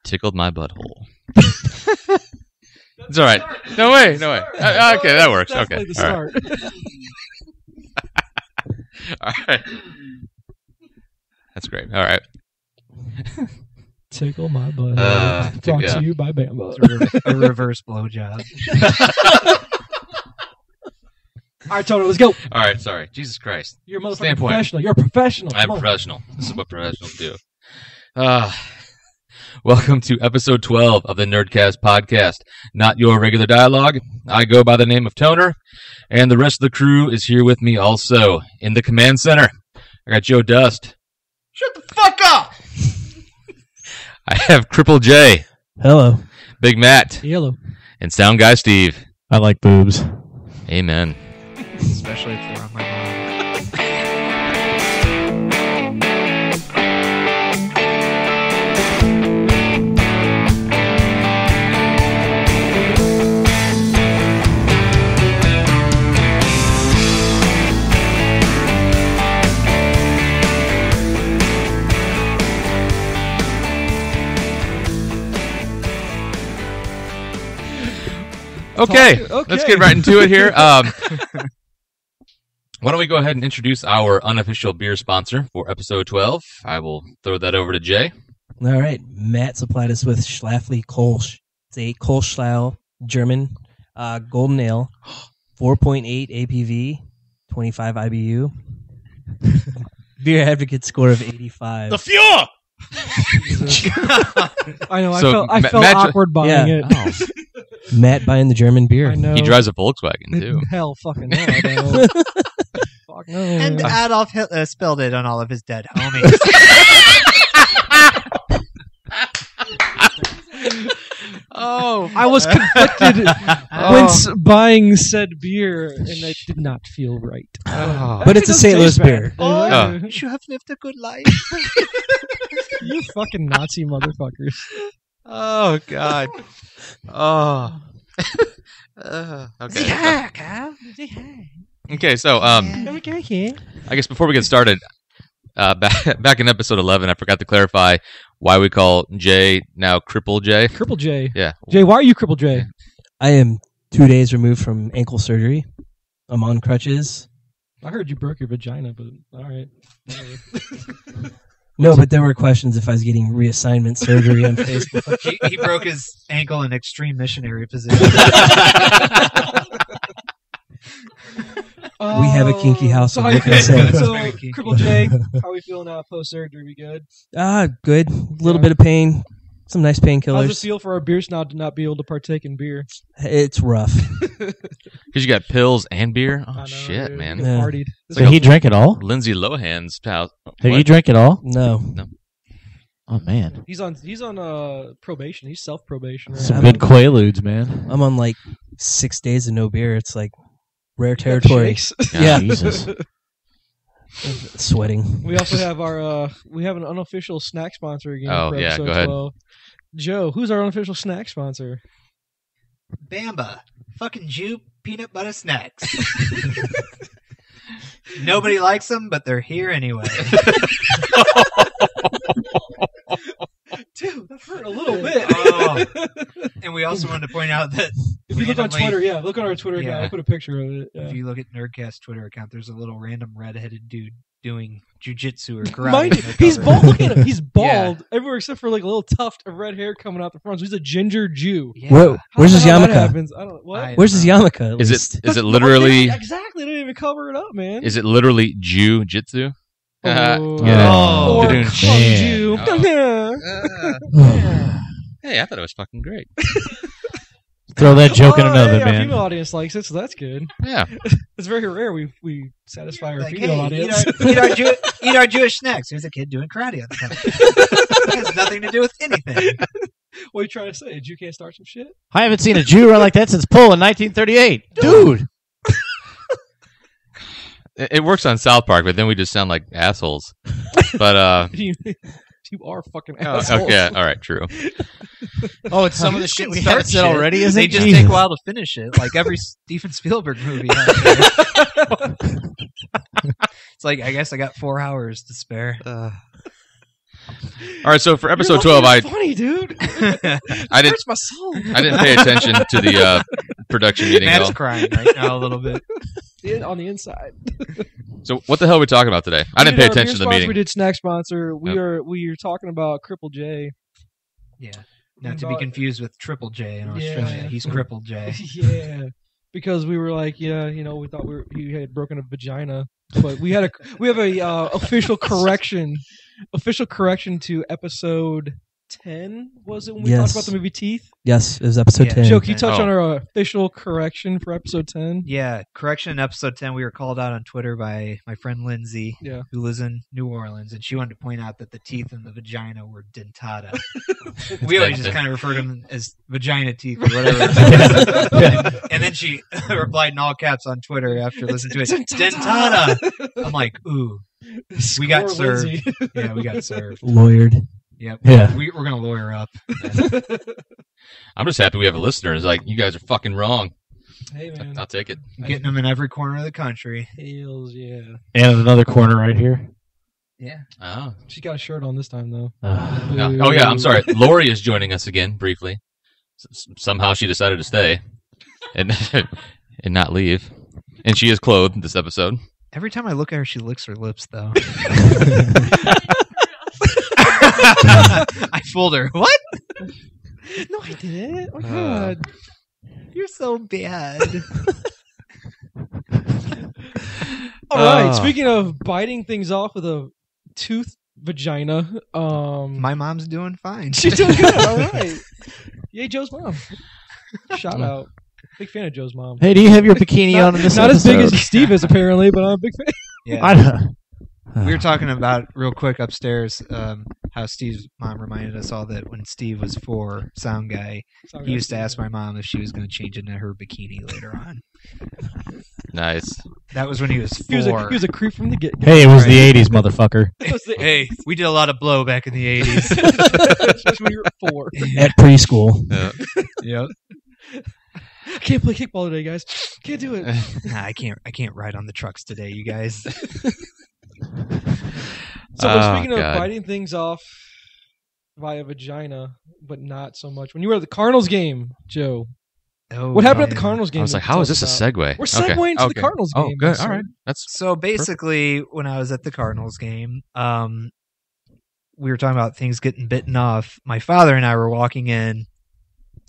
tickled my butthole. It's all right. No way. Okay, that works. Okay. The start. All right. That's great. All right. Tickle my butt. Brought to you by Bambo. A reverse blowjob. All right, Tony, let's go. All right. Sorry. Jesus Christ. You're a motherfucking professional. You're a professional. I'm professional. This is what professionals do. Welcome to episode 12 of the Nyrdcast podcast. Not your regular dialogue. I go by the name of Toner, and the rest of the crew is here with me also in the command center. I got Joe Dust. Shut the fuck up! I have Cripple Jay. Hello. Big Matt. Yellow. And Sound Guy Steve. I like boobs. Amen. Especially if they're on my mom. Okay, let's get right into it here. Why don't we go ahead and introduce our unofficial beer sponsor for episode 12? I will throw that over to Jay. All right. Matt supplied us with Schlafly Kolsch. It's a Kolsch style German golden ale, 4.8 APV, 25 IBU. Beer advocate score of 85. The Fuhrer! I know. So, I felt awkward buying it. Oh. Matt buying the German beer. I know. He drives a Volkswagen, too. Hell fucking no, I don't. Fuck no. And Adolf Hitler spilled it on all of his dead homies. Oh, I was conflicted when buying said beer, and it did not feel right. But it's a St. Louis beer. Oh. You have lived a good life. You fucking Nazi motherfuckers. Oh, God. Oh. Okay. Okay, so I guess before we get started, back in episode 11, I forgot to clarify why we call Jay now Cripple Jay. Cripple Jay. Yeah. Jay, why are you Cripple Jay? I am 2 days removed from ankle surgery. I'm on crutches. I heard you broke your vagina, but all right. No, but there were questions if I was getting reassignment surgery on Facebook. He broke his ankle in extreme missionary position. We have a kinky house. So, What can I say? so Very kinky. Cripple Jay, how are we feeling now post-surgery? We good? Good. A little bit of pain. Some nice How's it painkillers. feel for our beer snob to not be able to partake in beer? It's rough. Because you got pills and beer? I Oh, know, shit, dude. man. We Yeah. partied. So he drank it all? Lindsay Lohan's house. Have What? you drank it all? No. Oh, man. He's on probation. He's self-probation. Right? Some good Quaaludes, man. I'm on like 6 days of no beer. It's like rare territory. Shakes. Yeah. Jesus. Sweating. We also have we have an unofficial snack sponsor again. Oh, for yeah, episode go ahead. 12. Joe, who's our unofficial snack sponsor? Bamba. Fucking Jew peanut butter snacks. Nobody likes them, but they're here anyway. Dude, that hurt a little bit. Oh. And we also wanted to point out that If you look on randomly, Twitter, look on our Twitter account. Yeah. I put a picture of it. Yeah. if you look at Nerdcast Twitter account, there's a little random red-headed dude doing jujitsu or karate. Mind you, in the he's cover. bald. Look at him. He's Yeah. bald everywhere except for like a little tuft of red hair coming out the front. So he's a ginger Jew. Yeah. Where's his How that yarmulke? happens, I don't. What? I- Where's his yarmulke? At Is least? it literally exactly? They didn't even cover it up, man. is it literally Jew-jitsu? Oh, Yeah. Oh, or man. Kung Jew. Hey, I thought it was fucking great. Throw that joke in Oh, another, hey, our man. female audience likes it, so that's good. Yeah. It's very rare we satisfy our Like, female hey, audience. eat our Jewish snacks. Here's a kid doing karate on the cover. It has nothing to do with anything. What are you trying to say? You can't start some shit? I haven't seen a Jew run like that since Pull in 1938. Dude! It works on South Park, but then we just sound like assholes. But You are fucking assholes. okay, all right, true. Oh, it's some of the shit we Start haven't said shit. already, isn't They it? just take a while to finish it, like every Steven Spielberg movie. It's like, I guess I got 4 hours to spare. All right, so for episode 12, funny, dude. I didn't Hurts my soul. I didn't pay attention to the production meeting at Matt's all. crying right now a little bit. On the inside. So what the hell are we talking about today? I didn't pay attention to the meeting. We did snack sponsor. We are talking about Cripple Jay. Yeah. Not to be confused with Triple J in Australia. He's Cripple Jay. Yeah. Because we were like, we thought he had broken a vagina, but we have a official correction to episode 10. Was it when we talked about the movie Teeth? Yes, it was episode 10. Joe, can you touch on our official correction for episode 10? Yeah, correction in episode 10. We were called out on Twitter by my friend Lindsay, who lives in New Orleans, and she wanted to point out that the teeth in the vagina were dentata. We always just kind of refer to them as vagina teeth or whatever. And then she replied in all caps on Twitter after listening to it, dentata. I'm like, ooh, we got served. Yeah, we got served. Lawyered. Yep. Yeah. We're going to lawyer up. I'm just happy we have a listener. It's like, you guys are fucking wrong. Hey, man. I'll take it. Getting them in every corner of the country. Hells yeah. And another corner right here. Yeah. Oh. She's got a shirt on this time, though. Oh, yeah, I'm sorry. Lori is joining us again, briefly. Somehow she decided to stay and not leave. And she is clothed this episode. Every time I look at her, she licks her lips, though. I fooled her. What? No, I didn't. Oh, my God. You're so bad. All right. Speaking of biting things off with a tooth vagina, my mom's doing fine. She's doing good. All right. Yay, Joe's mom. Shout out. Big fan of Joe's mom. Hey, do you have your bikini on in this Not episode? as big as Steve is, apparently, but I'm a big fan. Yeah. We were talking about real quick upstairs how Steve's mom reminded us all that when Steve was 4, sound guy, he used to ask my mom if she was going to change into her bikini later on. Nice. That was when he was 4. He was a creep from the get-go. Hey, it was the 80s, motherfucker. Hey, we did a lot of blow back in the 80s. Especially when you were 4. At preschool. Yep. I can't play kickball today, guys. Can't do it. Nah, I can't ride on the trucks today, you guys. So speaking of biting things off via vagina, but not so much. When you were at the Cardinals game, Joe, what happened at the Cardinals game? I was like, how is this a segue? We're segueing to the Cardinals game. Oh, good. All right. So basically, when I was at the Cardinals game, we were talking about things getting bitten off. My father and I were walking in,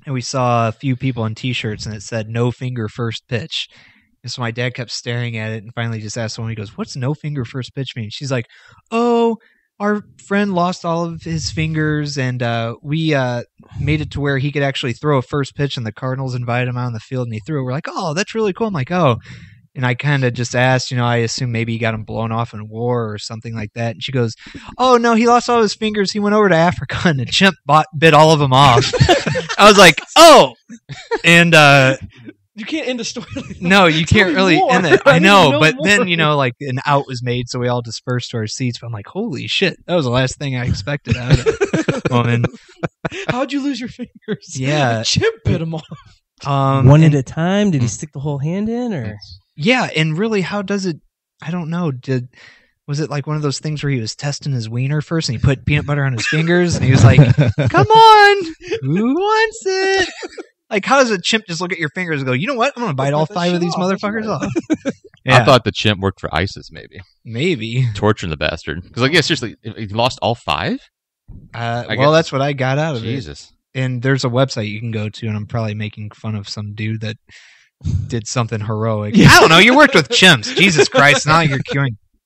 and we saw a few people in T-shirts, and it said "No finger first pitch." And so my dad kept staring at it and finally just asked someone, he goes, "What's no finger first pitch mean?" She's like, "Oh, our friend lost all of his fingers and we made it to where he could actually throw a first pitch and the Cardinals invited him out on the field and he threw it." We're like, "Oh, that's really cool." I'm like, "Oh." And I kind of just asked, I assume maybe he got him blown off in war or something like that. And she goes, "Oh, no, he lost all his fingers. He went over to Africa and a chimp bit all of them off." I was like, "Oh." And you can't end the story like that. No, you can't really end it. I know, but then, like an out was made, so we all dispersed to our seats. But I'm like, holy shit, that was the last thing I expected out of it. Woman. How'd you lose your fingers? Yeah. A chimp bit them off. One at a time? Did he stick the whole hand in? Or yeah, and really, how does it, I don't know, was it like one of those things where he was testing his wiener first and he put peanut butter on his fingers and he was like, "Come on, who wants it?" Like, how does a chimp just look at your fingers and go, "You know what? I'm going to bite all 5 of these motherfuckers off." Yeah. I thought the chimp worked for ISIS, maybe. Maybe. Torturing the bastard. Because, seriously, he lost all 5? Well, that's what I got out of it. Jesus. And there's a website you can go to, and I'm probably making fun of some dude that did something heroic. I don't know. You worked with chimps. Jesus Christ. Now you're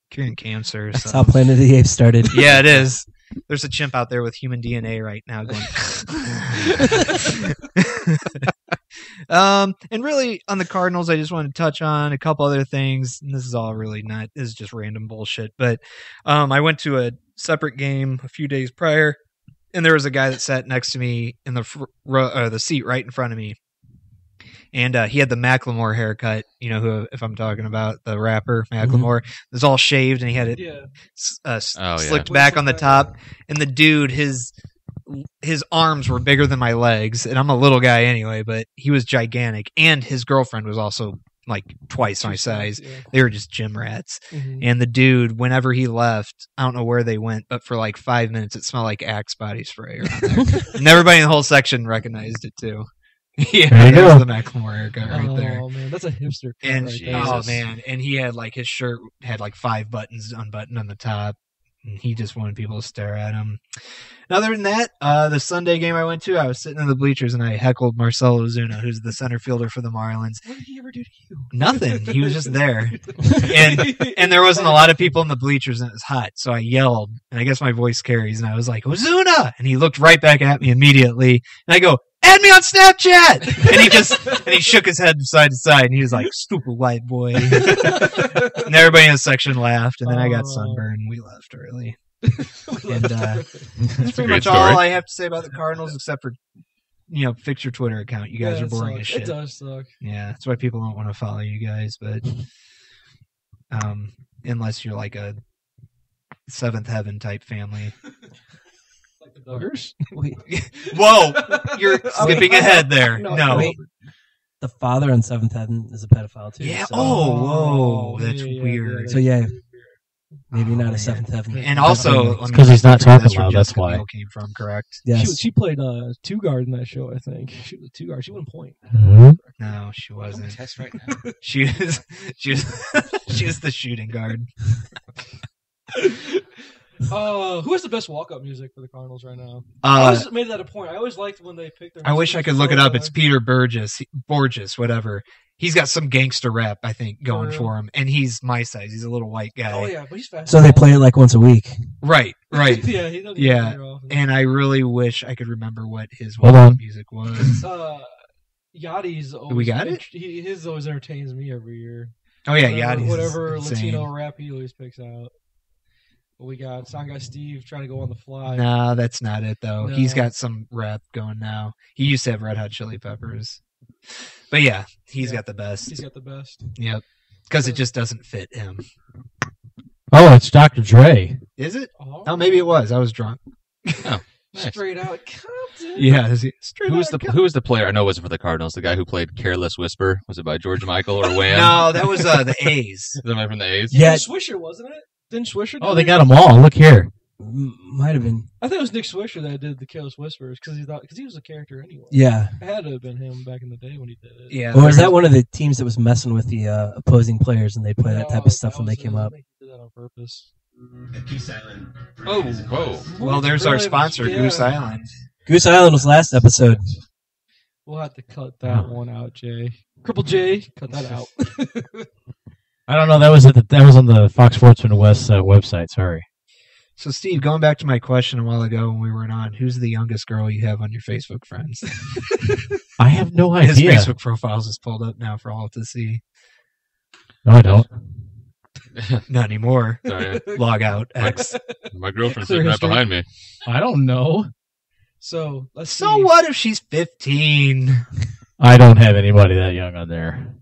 curing cancer. That's how Planet of the Apes started. Yeah, it is. There's a chimp out there with human DNA right now going. And really, on the Cardinals, I just wanted to touch on a couple other things. And this is all really not. This is just random bullshit. But I went to a separate game a few days prior, and there was a guy that sat next to me in the seat right in front of me. And he had the Macklemore haircut, who, if I'm talking about the rapper Macklemore, it was all shaved and he had it slicked back on the top. And the dude, his arms were bigger than my legs, and I'm a little guy anyway, but he was gigantic. And his girlfriend was also like twice my size. Yeah. They were just gym rats. Mhm. And the dude, whenever he left, I don't know where they went, but for like 5 minutes, it smelled like Axe body spray around there. And everybody in the whole section recognized it too. Yeah, There you that was go. the Macklemore haircut right there. Oh man, that's a hipster. cut And right there. oh man, and he had like his shirt had like 5 buttons unbuttoned on the top. And he just wanted people to stare at him. And other than that, the Sunday game I went to, I was sitting in the bleachers and I heckled Marcelo Ozuna, who's the center fielder for the Marlins. What did he ever do to you? Nothing. He was just there. And there wasn't a lot of people in the bleachers and it was hot. So I yelled, and I guess my voice carries, and I was like, Ozuna! And he looked right back at me immediately. And I go, add me on Snapchat! And he shook his head from side to side, and he was like, stupid white boy. And everybody in the section laughed, and then I got sunburned, and we left early. And that's pretty great much story. all I have to say about the Cardinals, except for, fix your Twitter account. You guys Yeah, are boring it as sucks. shit. It does suck. Yeah, that's why people don't want to follow you guys, but unless you're like a Seventh Heaven type family. Like the Duggars? Wait, Whoa, you're skipping ahead there. No. wait. The father on Seventh Heaven is a pedophile too. Yeah. So, Whoa, that's yeah, weird. So yeah, maybe Oh, not man. a Seventh Heaven. And also, It's 'cause he's not talking that's where loud, that's Jessica why. Biel came from, correct? Yes. She played two guard in that show, I think. She was a two guard. She wouldn't point. Mhm. No, she wasn't. Test right now. She was she was the shooting guard. Who has the best walk-up music for the Cardinals right now? I Uh, always made that a point. I always liked when they picked their. I wish I could look it up. It's Pete. Peter Borges, whatever. He's got some gangster rap, I think, going for him, and he's my size. He's a little white guy. Oh yeah, but he's fast. So they play it like once a week. Right. Yeah, he doesn't. Yeah. Very often. And I really wish I could remember what his Hold walk-up on. music was. Yachty's always. We got it? His always entertains me every year. Oh yeah, Yachty's Whatever insane. Latino rap he always picks out. But we got Sound Guy Steve trying to go on the fly. No, that's not it though. No. He's got some rap going now. He used to have Red Hot Chili Peppers, but yeah, he's got the best. He's got the best. Yep, because it just doesn't fit him. Oh, it's Dr. Dre. Is it? Oh, Oh, maybe it was. I was drunk. Nice. Straight out Compton. Yeah. Is he, Who was the player? I know it wasn't for the Cardinals. The guy who played "Careless Whisper" was it by George Michael or Wham? No, that was the A's. Is that from the A's? Yeah. Swisher, wasn't it? Didn't Swisher? Oh, do they it? got them all. Look here. Might have been. I think it was Nick Swisher that did the Careless Whispers because he was a character anyway. Yeah. It had to have been him back in the day when he did it. Yeah. Or was that one of the teams that was messing with the opposing players and they'd play that type No, of stuff that when they was came it. I up? think he did that on purpose. Oh, Whoa. well, there's our Really? sponsor, Yeah. Goose Island. Goose Island was last episode. We'll have to cut that one out, Jay. Cripple Jay, cut that out. I don't know. That was on the Fox Sports West website. Sorry. So, Steve, going back to my question a while ago when we weren't on, who's the youngest girl you have on your Facebook friends? I have no His idea. Facebook profiles is pulled up now for all to see. No, I don't. Not anymore. Sorry. Log out. X. My girlfriend's Clear sitting right history. behind me. I don't know. So let's So see. what if she's 15? I don't have anybody that young on there.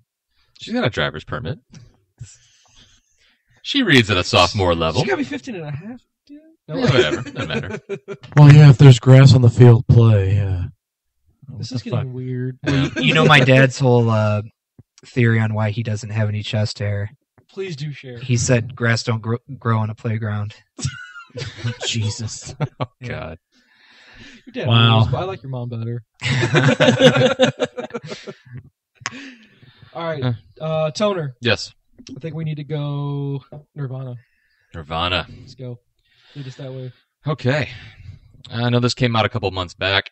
She's got a driver's permit. She reads at a sophomore level. She got to be 15 and a half. Dude. No, Yeah, whatever. Doesn't matter. Well, yeah, if there's grass on the field, play. Yeah. This What is the getting fuck? weird. You know my dad's whole theory on why he doesn't have any chest hair? Please do share. He said grass don't grow on a playground. Jesus. Oh, God. Your dad Wow. rules, but I like your mom better. All right, Toner. Yes. I think we need to go Nirvana. Nirvana. Let's go. Lead us that way. Okay. I know this came out a couple months back,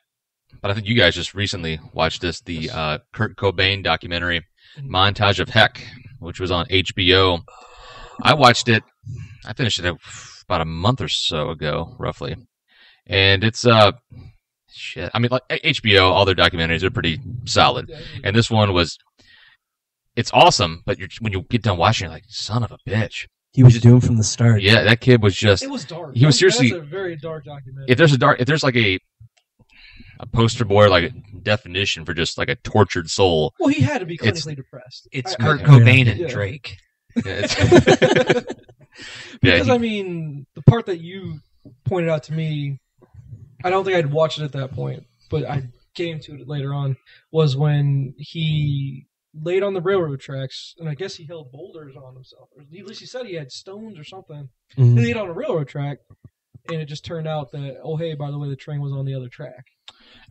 but I think you guys just recently watched the Kurt Cobain documentary, Montage of Heck, which was on HBO. I watched it. I finished it about a month or so ago, roughly. And it's, shit. I mean, like HBO, all their documentaries are pretty solid. And this one was, it's awesome, but when you get done watching, you're like, son of a bitch. He was doomed from the start. Yeah, that kid was just, It was dark. He was seriously- That's a very dark documentary. if there's like a poster boy, or like a definition for just like a tortured soul. Well, he had to be It's- clinically depressed. It's I- Kurt I- Cobain and Yeah. Drake. Yeah, it's- Because Yeah, I mean, the part that you pointed out to me, I don't think I'd watched it at that point, but I came to it later on, was when he laid on the railroad tracks, and I guess he held boulders on himself. Or at least he said he had stones or something. Mhm. He laid on a railroad track, and it just turned out that, oh, hey, by the way, the train was on the other track.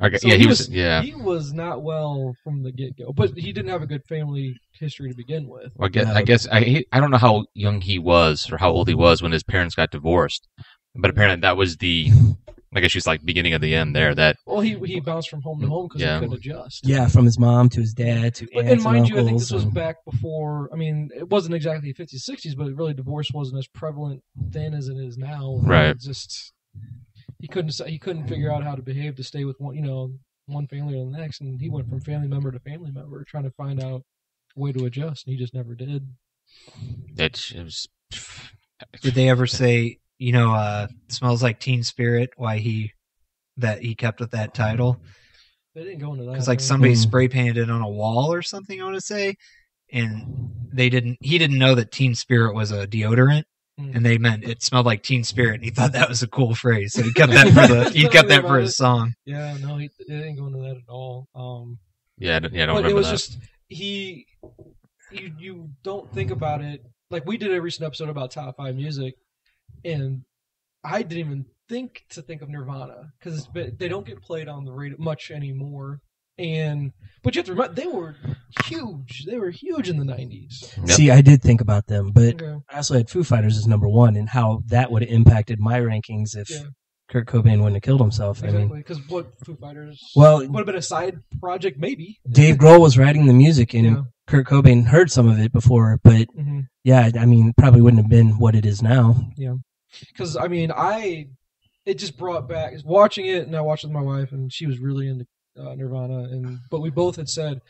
Okay, So yeah, he was not well from the get-go, but he didn't have a good family history to begin with. Well, I guess I don't know how young he was or how old he was when his parents got divorced, but apparently that was I guess she's like beginning of the end there. That Well, he bounced from home to home because Yeah. he couldn't adjust. Yeah, from his mom to his dad to And aunts mind and you, I think uncles. this was and- back before. I mean, it wasn't exactly 50s, 60s, but really divorce wasn't as prevalent then as it is now. Right. It just he couldn't figure out how to behave to stay with one family or the next, and he went from family member to family member trying to find out a way to adjust, and he just never did. it was. Did they ever say, Smells Like Teen Spirit, why he kept with that title? They didn't go into that. Because like no. somebody spray painted it on a wall or something, I want to say, and he didn't know that Teen Spirit was a deodorant, and they meant it smelled like Teen Spirit. And he thought that was a cool phrase, so he kept that for his song. Yeah, no, they didn't go into that at all. I don't But remember it was that. just you don't think about it. Like we did a recent episode about top 5 music, and I didn't even think of Nirvana because they don't get played on the radio much anymore. But you have to remember they were huge. They were huge in the 90s. Yep. See, I did think about them, but Okay. I also had Foo Fighters as number 1, and how that would have impacted my rankings if Yeah. Kurt Cobain wouldn't have killed himself. I Exactly, mean, because what Foo Fighters Well- would have been a side project, maybe. Dave Grohl was writing the music, and Yeah. Kurt Cobain heard some of it before, but Mm-hmm. yeah, I mean, probably wouldn't have been what it is now. Because I mean, it just brought back watching it, and I watched it with my wife, and she was really into Nirvana, but we both had said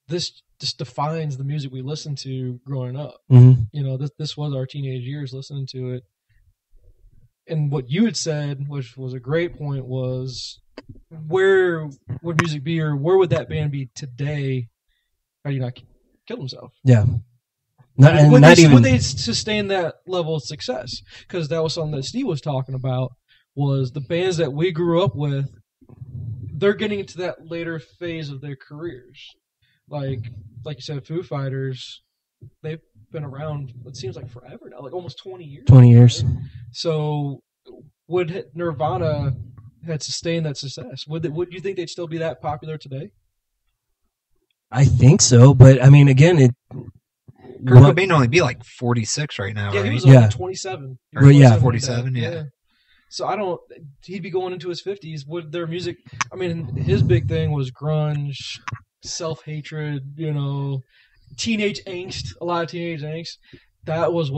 this just defines the music we listened to growing up. Mm-hmm. This was our teenage years listening to it. And what you had said, which was a great point, was where would music be, or where would that band be today had he not killed himself? Yeah. Would Even they sustain that level of success? Because that was something that Steve was talking about, was the bands that we grew up with, they're getting into that later phase of their careers. Like you said, Foo Fighters, they've been around, it seems like forever now, like almost 20 years. 20 years. Right? So would Nirvana had sustained that success? Would you think they'd still be that popular today? I think so, but I mean, again, Kurt Cobain only be like 46 right now, Yeah, right? he was Yeah. only 27. Or Well, yeah. 47, yeah. So he'd be going into his 50s. Would their music, I mean, his big thing was grunge, self-hatred, teenage angst, a lot of teenage angst. That was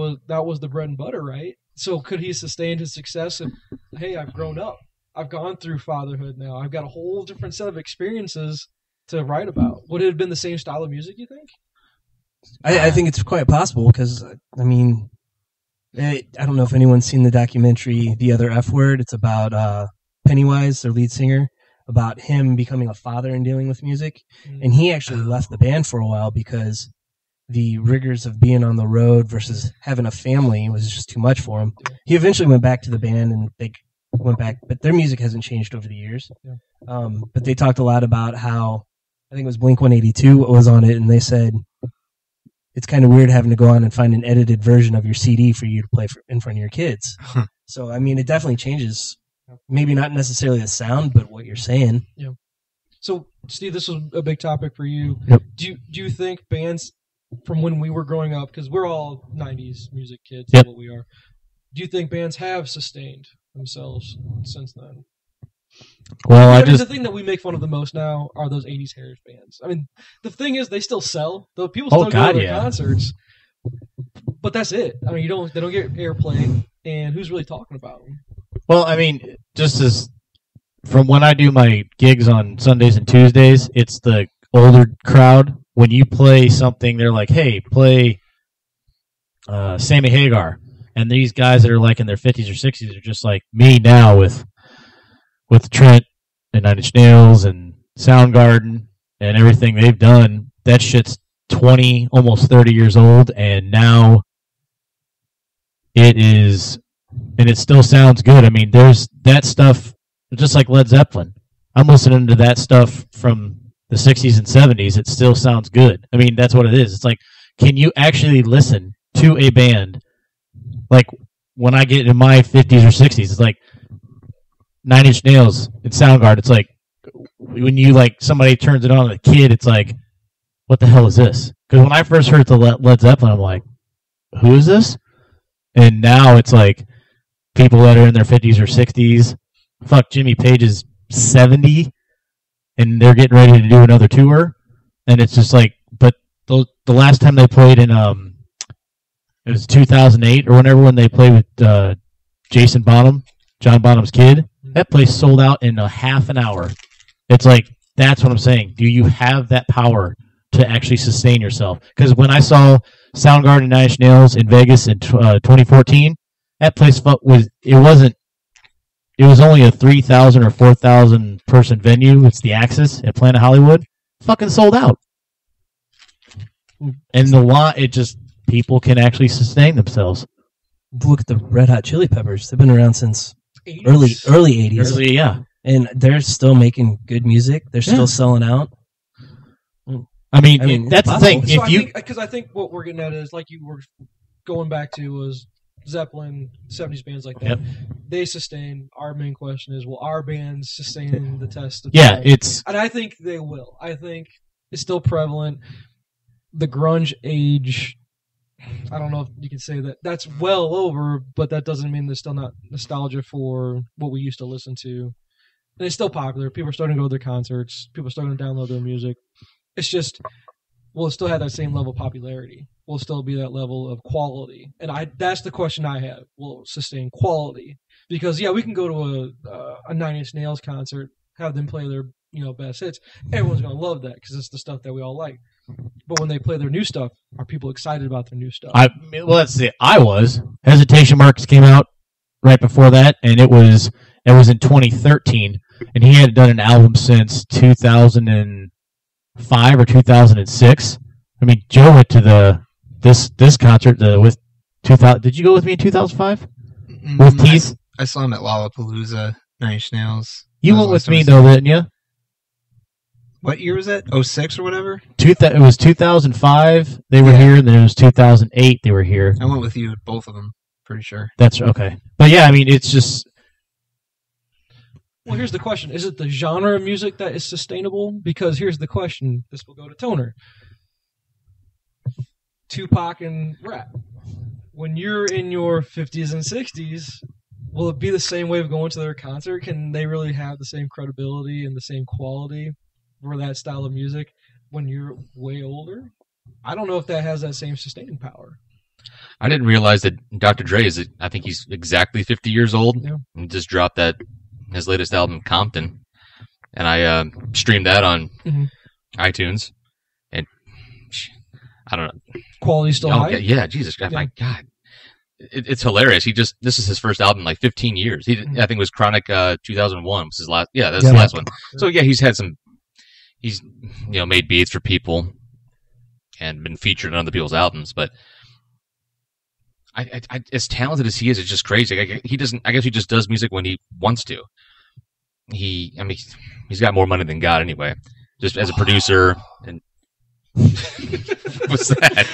the bread and butter, right? So could he sustain his success if, hey, I've grown up. I've gone through fatherhood now. I've got a whole different set of experiences to write about. Would it have been the same style of music, you think? I think it's quite possible because, I mean, I don't know if anyone's seen the documentary The Other F Word. It's about Pennywise, their lead singer, about him becoming a father and dealing with music. And he actually left the band for a while because the rigors of being on the road versus having a family was just too much for him. He eventually went back to the band and they went back, but their music hasn't changed over the years. Yeah. But they talked a lot about how, I think it was Blink-182 was on it, and they said, it's kind of weird having to go on and find an edited version of your CD for you to play in front of your kids. So, I mean, it definitely changes. Maybe not necessarily the sound, but what you're saying. Yeah. So, Steve, this was a big topic for you. Yep. Do you think bands from when we were growing up, because we're all 90s music kids, Yep. is what we are, do you think bands have sustained themselves since then? Well, I I mean, just the thing that we make fun of the most now are those 80s heritage bands. I mean, the thing is, they still sell. The people still go to their concerts. But that's it. I mean, they don't get airplay, and who's really talking about them? Well, I mean, just as from when I do my gigs on Sundays and Tuesdays, it's the older crowd. When you play something, they're like, "Hey, play Sammy Hagar," and these guys that are like in their 50s or 60s are just like me now with Trent and Nine Inch Nails and Soundgarden and everything they've done. That shit's 20, almost 30 years old, and now it is, and it still sounds good. I mean, there's that stuff, just like Led Zeppelin. I'm listening to that stuff from the 60s and 70s, it still sounds good. I mean, that's what it is. It's like, can you actually listen to a band? Like, when I get in my 50s or 60s, it's like Nine Inch Nails and Soundgarden. It's like, when you, like, somebody turns it on, a kid, it's like, what the hell is this? Because when I first heard the Led Zeppelin, I'm like, who is this? And now it's like people that are in their 50s or 60s. Fuck, Jimmy Page is 70, and they're getting ready to do another tour. And it's just like, but the last time they played in, it was 2008 or whenever, when they played with Jason Bonham, John Bonham's kid, that place sold out in a half an hour. It's like, that's what I'm saying. Do you have that power to actually sustain yourself? Because when I saw Soundgarden and Nine Inch Nails in Vegas in 2014, that place it was only a 3,000 or 4,000 person venue. It's the Axis at Planet Hollywood. Fucking sold out. And people can actually sustain themselves. Look at the Red Hot Chili Peppers. They've been around since early 80s. Early, yeah. And they're still making good music. They're still selling out. I mean, that's the thing. So I think what we're getting at is, like you were going back to, was Zeppelin, 70s bands like that. Yep. They sustain. Our main question is, will our bands sustain the test of time? And I think they will. I think it's still prevalent. The grunge age, I don't know if you can say that that's well over, but that doesn't mean there's still not nostalgia for what we used to listen to. And it's still popular. People are starting to go to their concerts. People are starting to download their music. It's just, will it still have that same level of popularity? Will it still be that level of quality? And that's the question I have. Will it sustain quality? Because, yeah, we can go to a Nine Inch Nails concert, have them play their best hits. Everyone's going to love that because it's the stuff that we all like. But when they play their new stuff, are people excited about their new stuff? Let's see. I was. Hesitation Marks came out right before that, and it was in 2013, and he hadn't done an album since 2005 or 2006. I mean, Joe went to this concert with 2000. Did you go with me in 2005 with Teeth? I saw him at Lollapalooza, Nine Inch Nails. You went with me though, didn't you? What year was that? 06 or whatever? It was 2005. They were here, and then it was 2008. They were here. I went with you at both of them. Pretty sure. That's okay. But yeah, I mean, it's just. Well, here's the question: is it the genre of music that is sustainable? Because here's the question. This will go to Toner. Tupac and rap. When you're in your 50s and 60s, will it be the same way of going to their concert? Can they really have the same credibility and the same quality for that style of music when you're way older? I don't know if that has that same sustaining power. I didn't realize that Dr. Dre I think he's exactly 50 years old. Yeah. And just dropped his latest album, Compton. And I streamed that on iTunes. And I don't know. Quality still high? Yeah, Jesus Christ. My God. It's hilarious. This is his first album in like 15 years. I think it was Chronic 2001 was his last. Yeah, that's the last one. So yeah, he's made beats for people and been featured on other people's albums, but I as talented as he is, it's just crazy. I guess he just does music when he wants to. He's got more money than God anyway. Just as a producer and what's that?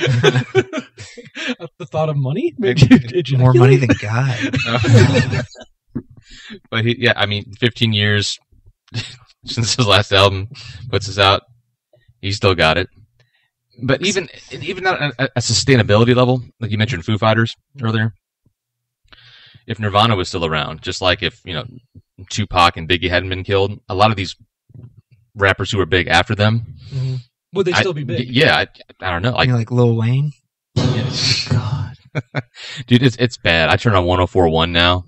The thought of money? More money than God. But 15 years since his last album puts this out, he still got it. But even at a sustainability level, like you mentioned Foo Fighters earlier, if Nirvana was still around, just like if Tupac and Biggie hadn't been killed, a lot of these rappers who were big after them, would they still be big? Yeah, I don't know. Like Lil Wayne? God. Dude, it's bad. I turn on 104.1 now,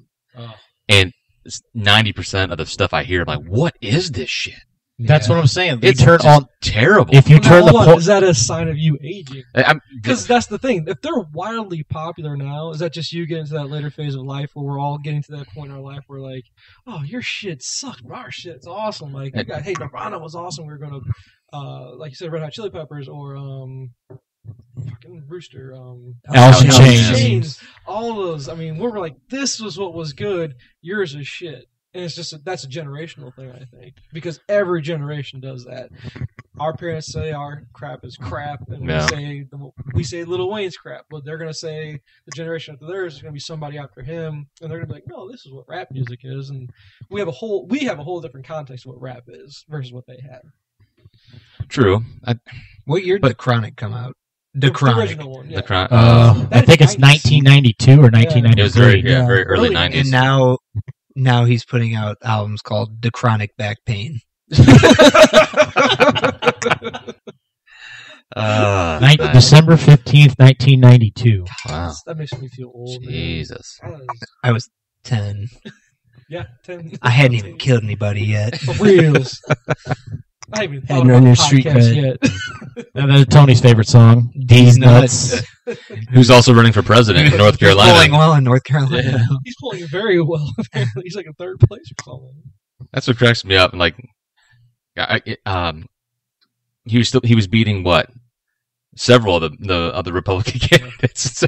and 90% of the stuff I hear, I'm like, what is this shit? That's what I'm saying. It's terrible. If you turn is that a sign of you aging? Because that's the thing. If they're wildly popular now, is that just you getting to that later phase of life where we're all getting to that point in our life where like, oh, your shit sucks, but our shit's awesome. Like, hey, Nirvana was awesome. We were going to, like you said, Red Hot Chili Peppers or fucking Rooster, Alice in Chains. All those. I mean, we were like, this was what was good. Yours is shit. And it's just that's a generational thing, I think, because every generation does that. our parents say our crap is crap, and Yeah. we say Lil Wayne's crap, but they're gonna say the generation after theirs is gonna be somebody after him, and they're gonna be like, no, this is what rap music is, and we have a whole different context of what rap is versus what they have. True. What year did The Chronic come out? The The Chronic. original one, yeah. I think it's 1992 or 1993. It was very, Yeah. very early Really? 90s. And now he's putting out albums called The Chronic Back Pain. December 15th, 1992. Wow. That makes me feel old. man. Jesus. I was 10. Yeah, 10. I hadn't even killed anybody yet. For reals. I haven't even thought Hadn't about earned your the street podcast cred. yet. And that's Tony's favorite song. These nuts. Who's also running for president in North Pulling Carolina. well in North Carolina. He's pulling it very well. Apparently, he's like in third place or something. That's what cracks me up. And like, he was beating what? Several of the Republican candidates.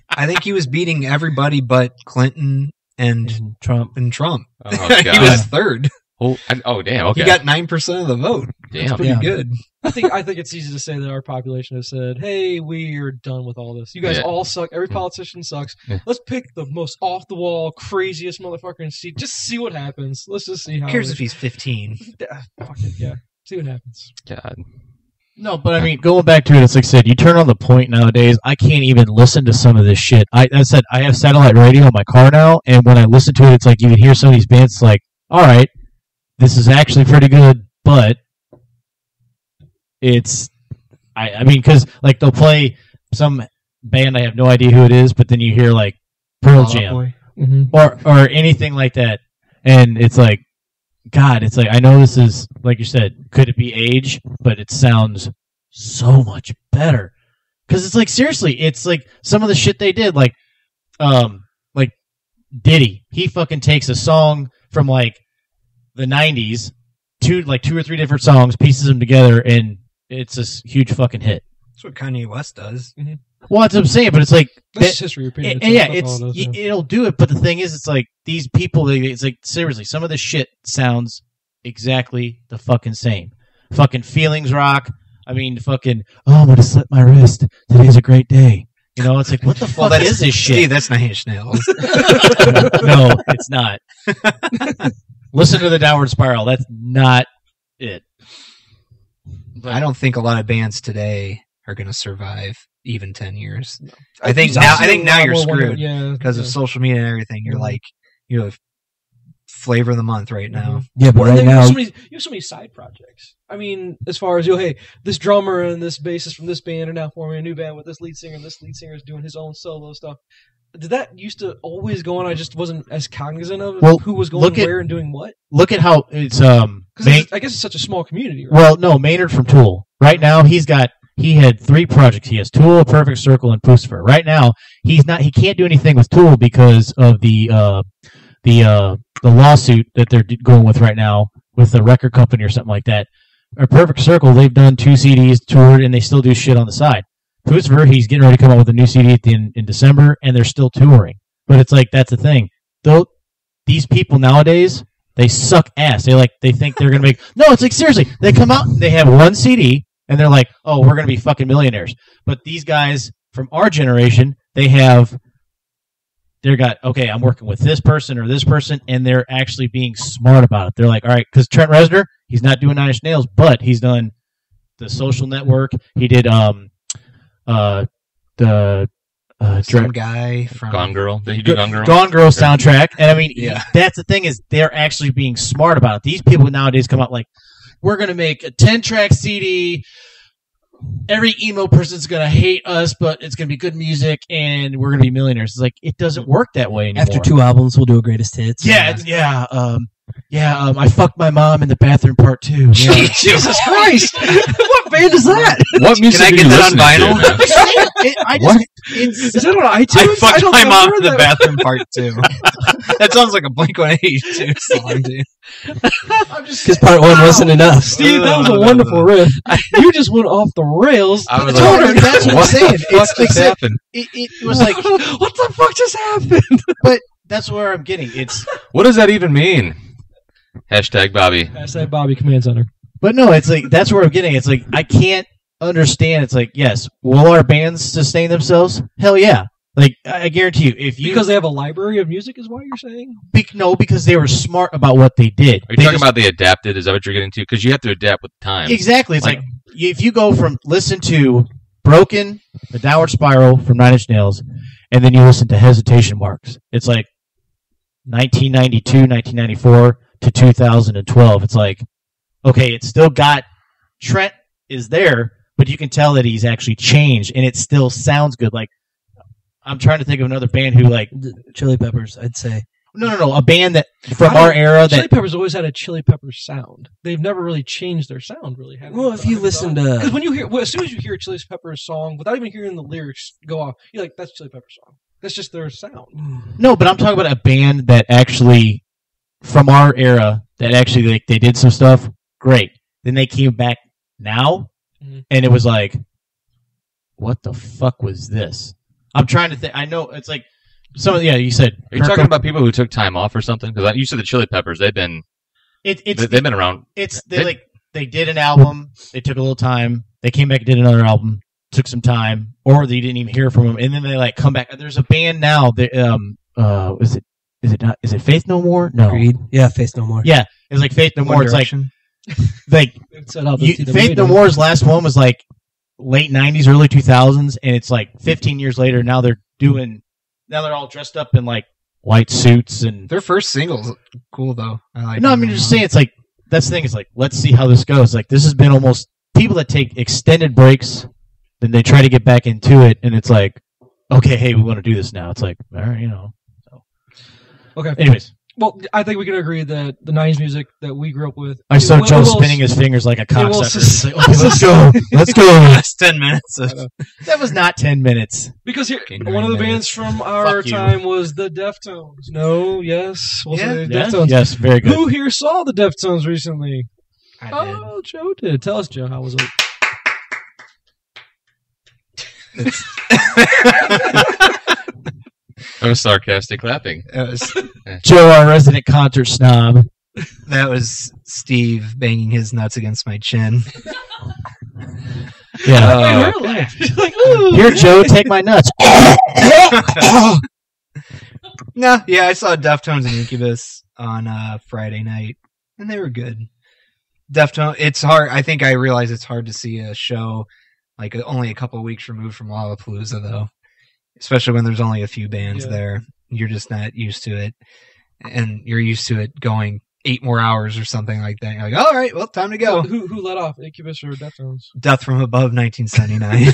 I think he was beating everybody but Clinton and Trump. Oh, he God. was third. Oh, damn. Okay. He got 9% of the vote. damn. Pretty Yeah. good. I think it's easy to say that our population has said, "Hey, we're done with all this. You guys Yeah. all suck. Every politician sucks. Yeah. Let's pick the most off the wall, craziest motherfucker and see what happens. Let's just see how." Who cares if he's 15? Fuck it, yeah. See what happens. God. No, but I mean, going back to it, it's like I said, you turn on the point nowadays, I can't even listen to some of this shit. I said, I have satellite radio in my car now, and when I listen to it, it's like you can hear some of these bands, it's like, all right, this is actually pretty good, but it's, I mean, because, like, they'll play some band, I have no idea who it is, but then you hear, like, Pearl Jam, or anything like that, and it's like, God, it's like, I know this is, like you said, could it be age? But it sounds so much better. Because it's like, seriously, it's like some of the shit they did, like Diddy. He fucking takes a song from, like, the 90s, two or three different songs, pieces them together, and it's a huge fucking hit. That's what Kanye West does. Well, that's what I'm saying, but it's like, That's just history repeating and yeah, itself. That's all it is, it'll do it. But the thing is, it's like these people. It's like, seriously, some of this shit sounds exactly the fucking same. Fucking Feelings rock. I mean, fucking. Oh, I'm gonna slit my wrist. Today's a great day. You know, it's like, what the fuck is this shit? Steve, that's Nine Inch Nails. No, it's not. Listen to the Downward Spiral. That's not it. I don't think a lot of bands today are going to survive even 10 years. I I've think seen now a lot you're more screwed yeah, because of social media and everything. You're like, you're the flavor of the month right now. Yeah, but Well, right you now, have so many side projects. I mean, as far as hey, this drummer and this bassist from this band are now forming a new band with this lead singer, and this lead singer is doing his own solo stuff. Did that used to always go on? I just wasn't as cognizant of who was going where and doing what. Look at how it's Because I guess it's such a small community. Right? Well, no, Maynard from Tool. Right now, he had 3 projects. He has Tool, Perfect Circle, and Pucifer. Right now, he can't do anything with Tool because of the lawsuit that they're going with right now with the record company or something like that. Or Perfect Circle, they've done 2 CDs, toured, and they still do shit on the side. Pucifer, he's getting ready to come out with a new CD in December, and they're still touring. But it's like, that's the thing. These people nowadays, they suck ass. They think they're gonna make. No, it's like, seriously, they come out, they have 1 CD, and they're like, oh, we're gonna be fucking millionaires. But these guys from our generation, okay, I'm working with this person or this person, and they're actually being smart about it. They're like, all right, because Trent Reznor, he's not doing Nine Inch Nails, but he's done The Social Network. He did Some guy from Gone Girl. Did he do Gone Girl? Gone Girl soundtrack. And I mean, Yeah. that's the thing, is they're actually being smart about it. These people nowadays come out like, we're going to make a 10-track CD. Every emo person's going to hate us, but it's going to be good music, and we're going to be millionaires. It's like, it doesn't work that way anymore. after 2 albums, we'll do a greatest hits. I fucked my mom in the bathroom part 2. Yeah. Jesus Christ! What band is that? What music Can I are get you that on listening to, vinyl? man? Is that on iTunes? I fucked don't my know mom where in the that- bathroom part 2. That sounds like a Blink-182 song, dude. Because part 1 wasn't enough. Steve, that was a wonderful riff. You just went off the rails. I was Totally, like, that's what I'm saying. What It's just happened? It was like, What the fuck just happened? that's where I'm getting. It's What does that even mean? Hashtag Bobby. Hashtag Bobby Command Center. But no, it's like that's where I'm getting. It's like I can't understand. It's like, yes, will our bands sustain themselves? Hell yeah. Like I guarantee you, if you Because they have a library of music, is what you're saying? no, because they were smart about what they did. Are you talking about they adapted? Is that what you're getting to? Because you have to adapt with time. Exactly. It's like if you go from listen to Broken, The Downward Spiral from Nine Inch Nails, and then you listen to Hesitation Marks. It's like 1992, 1994 to 2012. It's like, okay, it's still got Trent is there, but you can tell that he's actually changed, and it still sounds good. Like I'm trying to think of another band who like Chili Peppers, I'd say. no, a band that from our era Chili that Peppers always had a Chili Peppers sound. They've never really changed their sound, really. Have Well, if you listen to... Because when you hear, as soon as you hear a Chili Peppers song, without even hearing the lyrics go off, you're like, that's Chili Peppers song. That's just their sound. no, but I'm talking about a band that actually from our era that actually like they did some stuff great. Then they came back now, and it was like, what the fuck was this? I'm trying to think. I know it's like you said. Are you talking about people who took time off or something? Because you said the Chili Peppers. They've been they've been around. They did an album. They took a little time. They came back and did another album. Took some time, or they didn't even hear from them, and then they like come back. There's a band now. Is it Faith No More? No, Creed? Yeah, Faith No More. Yeah, it's like Faith No More. It's like Faith No More's last one was like late 90s, early 2000s, and it's like 15 years later. Now they're all dressed up in like white suits, and Their first single's cool though. I like. no, I mean just saying it's like that's the thing. It's like let's see how this goes. Like this has been almost people that take extended breaks, then they try to get back into it, and it's like, okay, hey, we want to do this now. It's like, all right, So. Okay. Anyways. Well, I think we can agree that the 90s music that we grew up with... I saw Joe spinning his fingers like a cocksucker. He's like, okay, let's go. That's 10 minutes. That was not 10 minutes. Because here, Okay, one of the 9 bands from our Fuck you. time was the Deftones. No, yes. We'll say Yeah? Deftones. Yes, very good. Who here saw the Deftones recently? I did. Oh, Joe did. Tell us, Joe, how was it? That was sarcastic clapping. Joe, our resident concert snob. That was Steve banging his nuts against my chin. Yeah. Like, ooh. Here, Joe, take my nuts. No, yeah, I saw Deftones and Incubus on Friday night, and they were good. Deftones, it's hard. I think I realize it's hard to see a show like only a couple of weeks removed from Lollapalooza, though. Especially when there's only a few bands there. You're just not used to it. And you're used to it going 8 more hours or something like that. You're like, all right, well, time to go. Who let off, Incubus or Deftones? Death from Above 1979.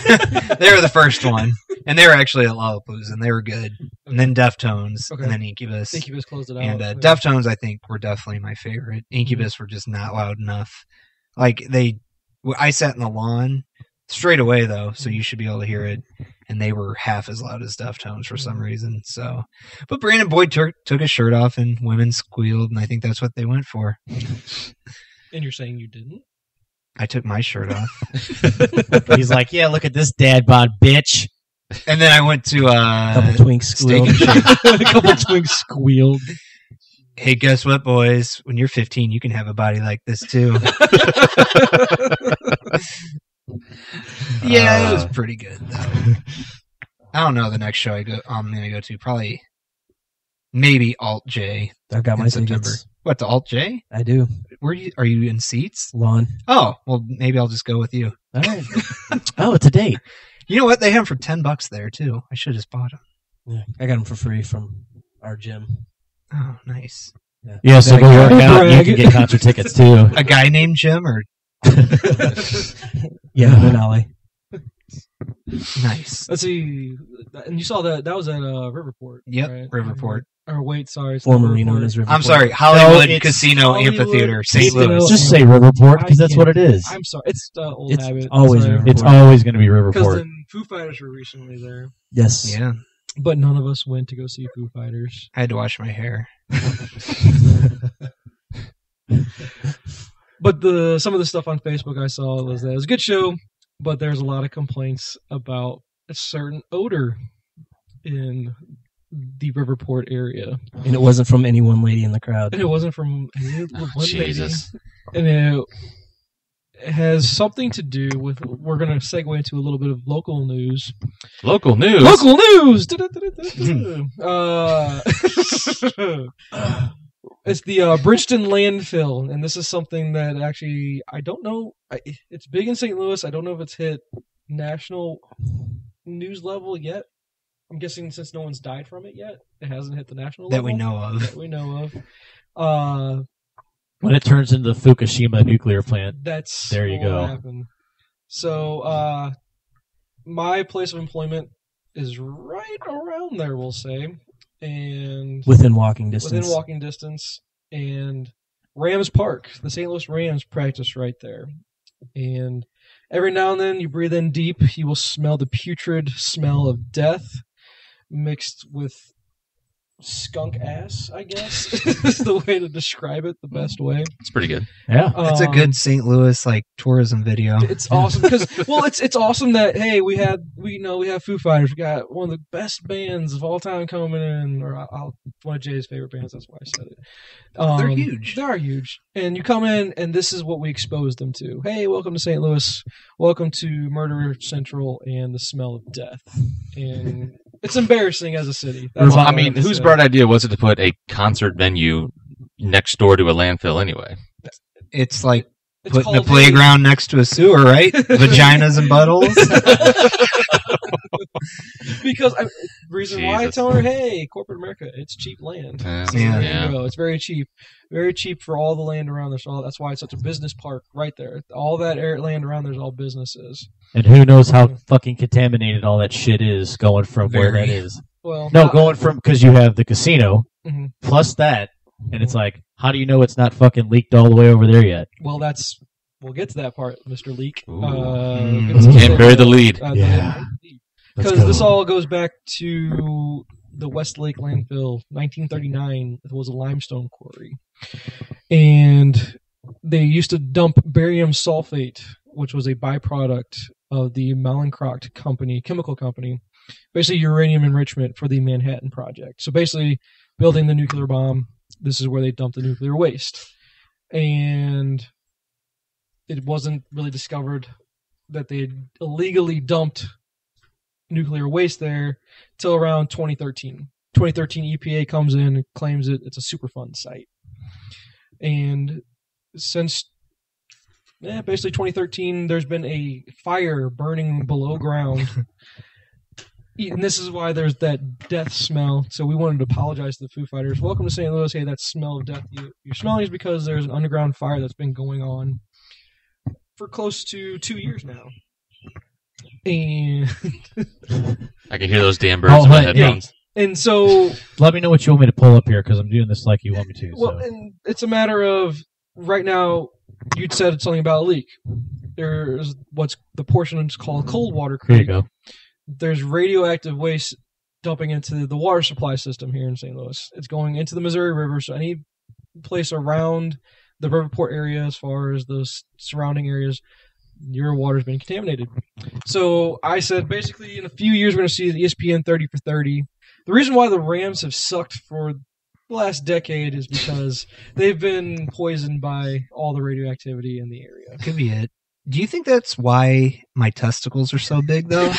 They were the first one. And they were actually at Lollapalooza, and they were good. And then Deftones, and then Incubus. Incubus closed it out. And Deftones, I think, were definitely my favorite. Incubus were just not loud enough. Like, I sat in the lawn straight away, though, so you should be able to hear it. And they were half as loud as Deftones for some reason. So, but Brandon Boyd took his shirt off, and women squealed, and I think that's what they went for. And you're saying you didn't? I took my shirt off. He's like, yeah, look at this dad bod, bitch. And then I went to A couple twinks squealed. A couple twinks squealed. Hey, guess what, boys? When you're 15, you can have a body like this too. Yeah, it was pretty good though. I don't know the next show I'm gonna go to. Probably, maybe Alt J. I've got in my September. tickets. What, to Alt J? I do. Are you in seats? Lawn. Oh, well, maybe I'll just go with you. All right. Oh, it's a date. You know what? They have them for $10 there too. I should have just bought them. Yeah, I got them for free from our gym. Oh, nice. Yeah, so go work out. You brag. can get concert tickets too. A guy named Jim, or Yeah, in LA. nice. Let's see. And you saw that was at Riverport. Yep, right? Riverport. Or wait, sorry. it's Formerly not known Riverport. as River. I'm sorry, Hollywood it's Casino Hollywood Amphitheater, St. Casino. Louis. Just say Riverport because that's what it is. I'm sorry. It's the old It's habit. always Sorry. Riverport. It's always going to be Because Riverport. then Foo Fighters were recently there. Yes. Yeah, But none of us went to go see Foo Fighters. I had to wash my hair. But some of the stuff on Facebook I saw was that it was a good show, but there's a lot of complaints about a certain odor in the Riverport area. And it wasn't from any one lady in the crowd. And it wasn't from any one lady. Jesus. And has something to do with. We're going to segue into a little bit of local news. Local news. Local news. It's the Bridgeton landfill, and this is something that actually I don't know. It's big in St. Louis. I don't know if it's hit national news level yet. I'm guessing since no one's died from it yet, it hasn't hit the national level That we know of. That we know of. When it turns into the Fukushima nuclear plant, That's there you what will go. happen. So, my place of employment is right around there, we'll say, and Within walking distance. And Rams Park, the St. Louis Rams practice right there. And every now and then you breathe in deep, you will smell the putrid smell of death mixed with skunk ass, I guess, is the way to describe it, the best way. It's pretty good. Yeah. That's a good St. Louis tourism video. It's awesome because it's awesome that we have Foo Fighters. We got one of the best bands of all time coming in, or one of Jay's favorite bands. That's why I said it. They're huge. They are huge, and you come in, and this is what we expose them to. Hey, welcome to St. Louis. Welcome to Murder Central and the smell of death. And it's embarrassing as a city. That's all I mean, have to whose say. bright idea was it to put a concert venue next door to a landfill anyway? It's like It's putting a called playground next to a sewer, right? Vaginas and buttholes. Because reason why I Jesus. tell her, hey, corporate America, it's cheap land. Yeah. So there Yeah. you go. It's very cheap for all the land around there. So that's why it's such a business park right there. All that land around there is all businesses. And who knows how fucking contaminated all that shit is going from where Very. that is. Well, No, going from, because you have the casino, Mhm. plus that, and it's like, how do you know it's not fucking leaked all the way over there yet? Well, we'll get to that part, Mr. Leak. Ooh. Can't bury the lead. Yeah. Let's Because go. this all goes back to the Westlake landfill, 1939. It was a limestone quarry, and they used to dump barium sulfate, which was a byproduct of the Mallinckrodt company, chemical company, basically uranium enrichment for the Manhattan Project. So basically, building the nuclear bomb, this is where they dumped the nuclear waste, and it wasn't really discovered that they had illegally dumped nuclear waste there till around 2013. 2013 EPA comes in and claims it's a Superfund site. And since basically 2013, there's been a fire burning below ground. And this is why there's that death smell. So we wanted to apologize to the Foo Fighters. Welcome to St. Louis. Hey, that smell of death you're smelling is because there's an underground fire that's been going on for close to 2 years now. And I can hear those damn birds Oh, in my hey, headphones. and so Let me know what you want me to pull up here, because I'm doing this like you want me to. well, So. and it's a matter of right now. You'd said something about a leak. There's what's the portion that's called Cold Water Here you Creek. go. There's radioactive waste dumping into the water supply system here in St. Louis. It's going into the Missouri River, so any place around the Riverport area, as far as those surrounding areas, your water's been contaminated. So I said, basically, in a few years, we're going to see the ESPN 30 for 30. The reason why the Rams have sucked for the last decade is because they've been poisoned by all the radioactivity in the area. Could be it. Do you think that's why my testicles are so big, though?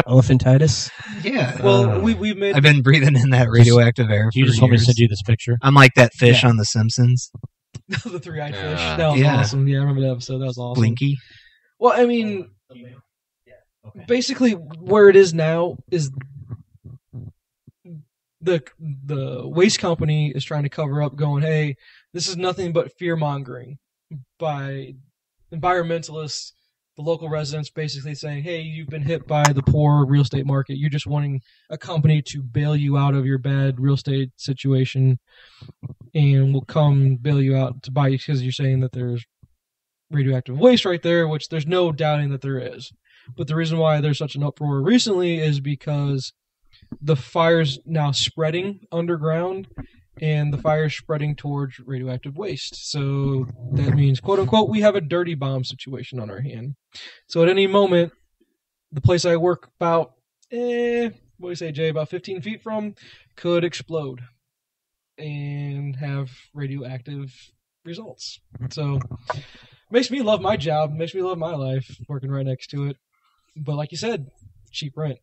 Elephantitis. Yeah. Well, we've made I've been breathing in that radioactive air You for just want me to years. send you this picture? I'm like that fish Yeah. on The Simpsons. the three-eyed fish. Yeah. That was Yeah. awesome. Yeah, I remember that episode. That was awesome. Blinky. Well, I mean, basically, where it is now is the waste company is trying to cover up, going, "Hey, this is nothing but fear mongering by environmentalists." The local residents basically saying, "Hey, you've been hit by the poor real estate market. You're just wanting a company to bail you out of your bad real estate situation, and we'll come bail you out to buy you because you're saying that there's radioactive waste right there," which there's no doubting that there is. But the reason why there's such an uproar recently is because the fire's now spreading underground, and the fire's spreading towards radioactive waste. So that means, quote unquote, we have a dirty bomb situation on our hand. So at any moment, the place I work about, what do you say, Jay, about 15 feet from, could explode and have radioactive results. So makes me love my job, makes me love my life, working right next to it. But like you said, cheap rent.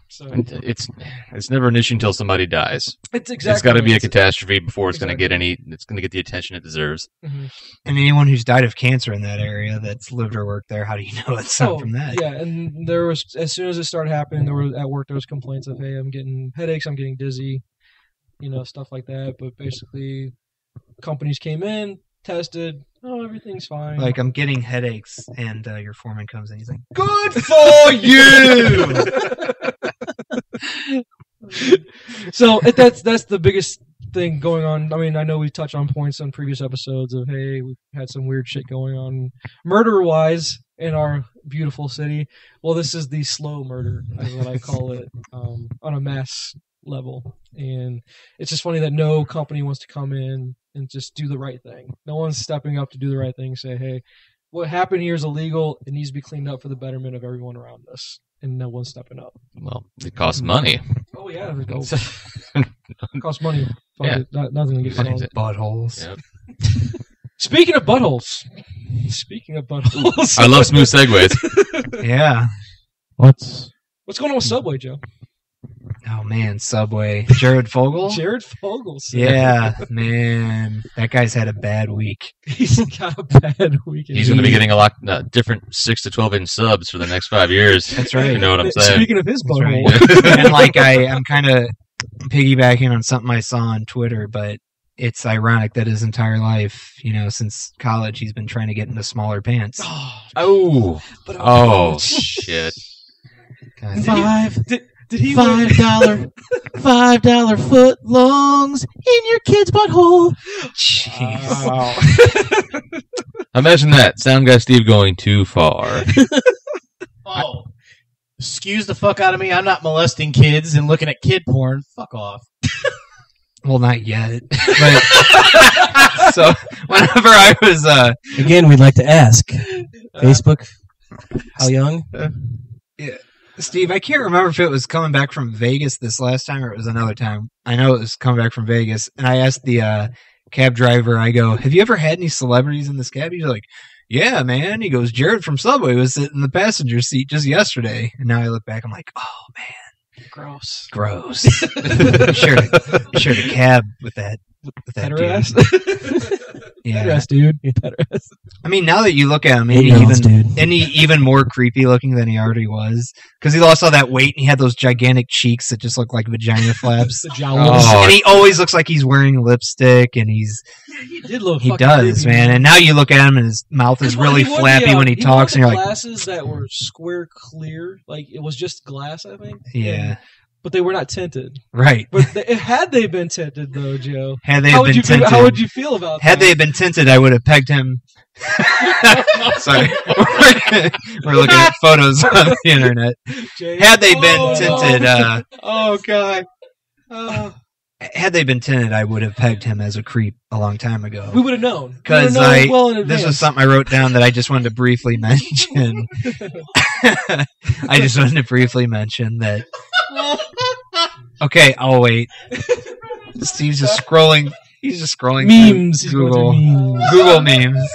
So It's never an issue until somebody dies. it's exactly. It's got to be a right. catastrophe before it's Exactly. going to get it's going to get the attention it deserves. Mhm. And anyone who's died of cancer in that area that's lived or worked there, how do you know it's not from that? Yeah, and there was, as soon as it started happening, at work there was complaints of, hey, I'm getting headaches, I'm getting dizzy, stuff like that. But basically, companies came in, tested, everything's fine. Like, I'm getting headaches, and your foreman comes in, he's like, "Good for you!" So that's the biggest thing going on. I mean, I know we touched on points on previous episodes of, hey, we've had some weird shit going on murder-wise in our beautiful city. Well, this is the slow murder, is what I call it, on a mass level. And it's just funny that no company wants to come in and just do the right thing. No one's stepping up to do the right thing, say, hey, what happened here is illegal. It needs to be cleaned up for the betterment of everyone around us. And no one's stepping up. Well, it costs money. Oh, yeah. It costs money. Fuck Yeah. it. Nothing to get solved. Buttholes. Yep. Speaking of buttholes. I love smooth segues. Yeah. What's What's going on with Subway, Joe? Oh, man, Subway. Jared Fogle? Jared Fogle. Yeah, man. That guy's had a bad week. He's got a bad weekend. He's going to be getting a lot different 6 to 12 inch subs for the next 5 years. That's right. You know what I'm saying? Speaking of his That's butthole. right. And like I'm kind of piggybacking on something I saw on Twitter, but it's ironic that his entire life, since college, he's been trying to get into smaller pants. Oh, shit. God. Did he $5 foot longs in your kid's butthole? Jeez. Wow. Imagine that. Sound guy Steve going too far. Oh, excuse the fuck out of me. I'm not molesting kids and looking at kid porn. Fuck off. Well, not yet. But so whenever I was Again, we'd like to ask Facebook, how young? Steve, I can't remember if it was coming back from Vegas this last time or it was another time. I know it was coming back from Vegas, and I asked the cab driver, I go, have you ever had any celebrities in this cab? He's like, yeah, man. He goes, Jared from Subway was sitting in the passenger seat just yesterday. And now I look back, I'm like, oh, man. Gross. Shared a cab with that Better dude. ass. Yeah. Better ass, dude. Better ass. I mean, now that you look at him, even more creepy looking than he already was, because he lost all that weight and he had those gigantic cheeks that just look like vagina flaps. The jowls. Oh. And he always looks like he's wearing lipstick, and he did look he fucking does, creepy, man. And now you look at him, and his mouth is really flappy when he talks, and you're like, glasses that were square clear, like it was just glass, I think. yeah, But they were not tinted. right. But had they been tinted, though, Joe, Had they how been would you tinted, how would you feel about had that? they been tinted, I would have pegged him. Sorry, we're looking at photos on the internet. Jay? Had they been Oh, tinted, no. Oh god. had they been tinted, I would have pegged him as a creep a long time ago. We would have known. Because well in this advance. was something I wrote down that I just wanted to briefly mention. I just wanted to briefly mention that. Okay, I'll wait. Steve's just scrolling. He's just scrolling memes. through Google. Google memes.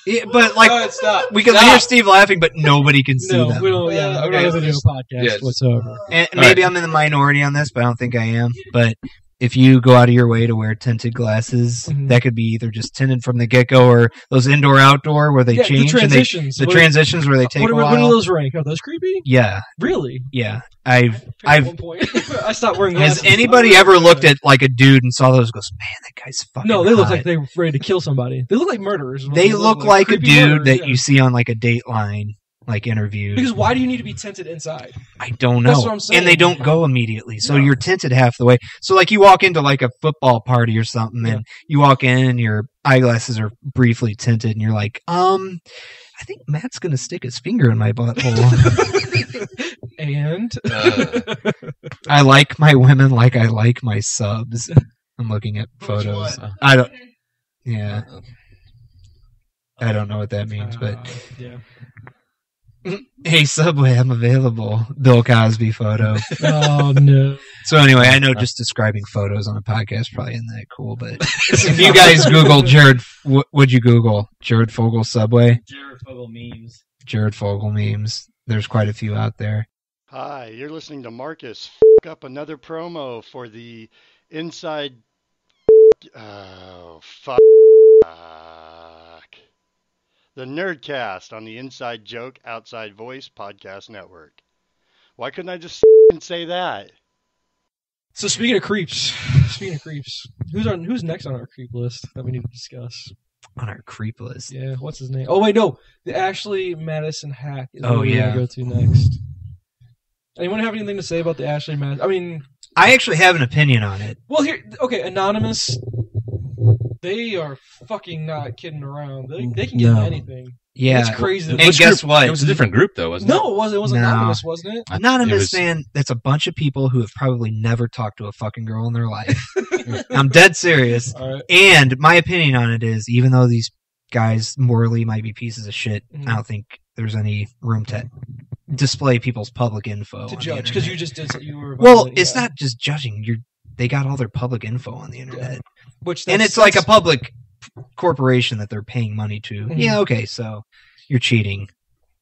Yeah, but like, stop. we can hear Steve laughing, but nobody can see No, them. we don't. Yeah, we're not Okay. going to do a podcast Yes. whatsoever. And maybe I'm in the minority on this, but I don't think I am. But if you go out of your way to wear tinted glasses, Mhm. that could be either just tinted from the get-go or those indoor-outdoor where they Yeah, change. the transitions. And the transitions where they take what a do while. those rank? Are those creepy? Yeah, Really? yeah. At one point, I stopped wearing glasses. Has anybody ever looked at like a dude and saw those and goes, man, that guy's fucking No, they look hot." like they were ready to kill somebody. They look like murderers. They look like a creepy dude murderers, that yeah. you see on like a Dateline like interview. Because why do you need to be tinted inside? I don't know. That's what I'm saying. And they don't go immediately. So No. you're tinted half the way. So like you walk into like a football party or something and you walk in and your eyeglasses are briefly tinted and you're like, I think Matt's going to stick his finger in my butthole. And I like my women like I like my subs. I'm looking at photos. I don't. Yeah. I don't know what that means, but yeah. Hey, Subway, I'm available. Bill Cosby photo. Oh no. So anyway, I know just describing photos on a podcast probably isn't that cool, but if you guys Google Jared, what'd you Google? Jared Fogle Subway? Jared Fogle memes. Jared Fogle memes. There's quite a few out there. Hi, you're listening to Marcus up another promo for the Inside. Oh, fuck. The Nyrdcast on the Inside Joke Outside Voice Podcast Network. Why couldn't I just say that? So speaking of creeps, who's next on our creep list that we need to discuss? On our creep list. Yeah, what's his name? Oh wait, no, the Ashley Madison hack is Oh, what we're yeah. gonna go to next. Anyone have anything to say about the Ashley Madison? I mean, I actually have an opinion on it. well, here, okay, Anonymous. They are fucking not kidding around. They can get No. anything. Yeah. It's crazy. And guess what? It was a different group, though, wasn't it? No, it wasn't. It was No. Anonymous, wasn't it? Anonymous, It was- man, that's a bunch of people who have probably never talked to a fucking girl in their life. I'm dead serious. All right. And my opinion on it is, even though these guys morally might be pieces of shit, Mhm. I don't think there's any room to display people's public info To on the judge because you internet. just did you were. Well, violating- it's yeah. not just judging. They got all their public info on the internet, Which and that's- it's like a that's- public corporation that they're paying money to. Mhm. Yeah, okay, so you're cheating.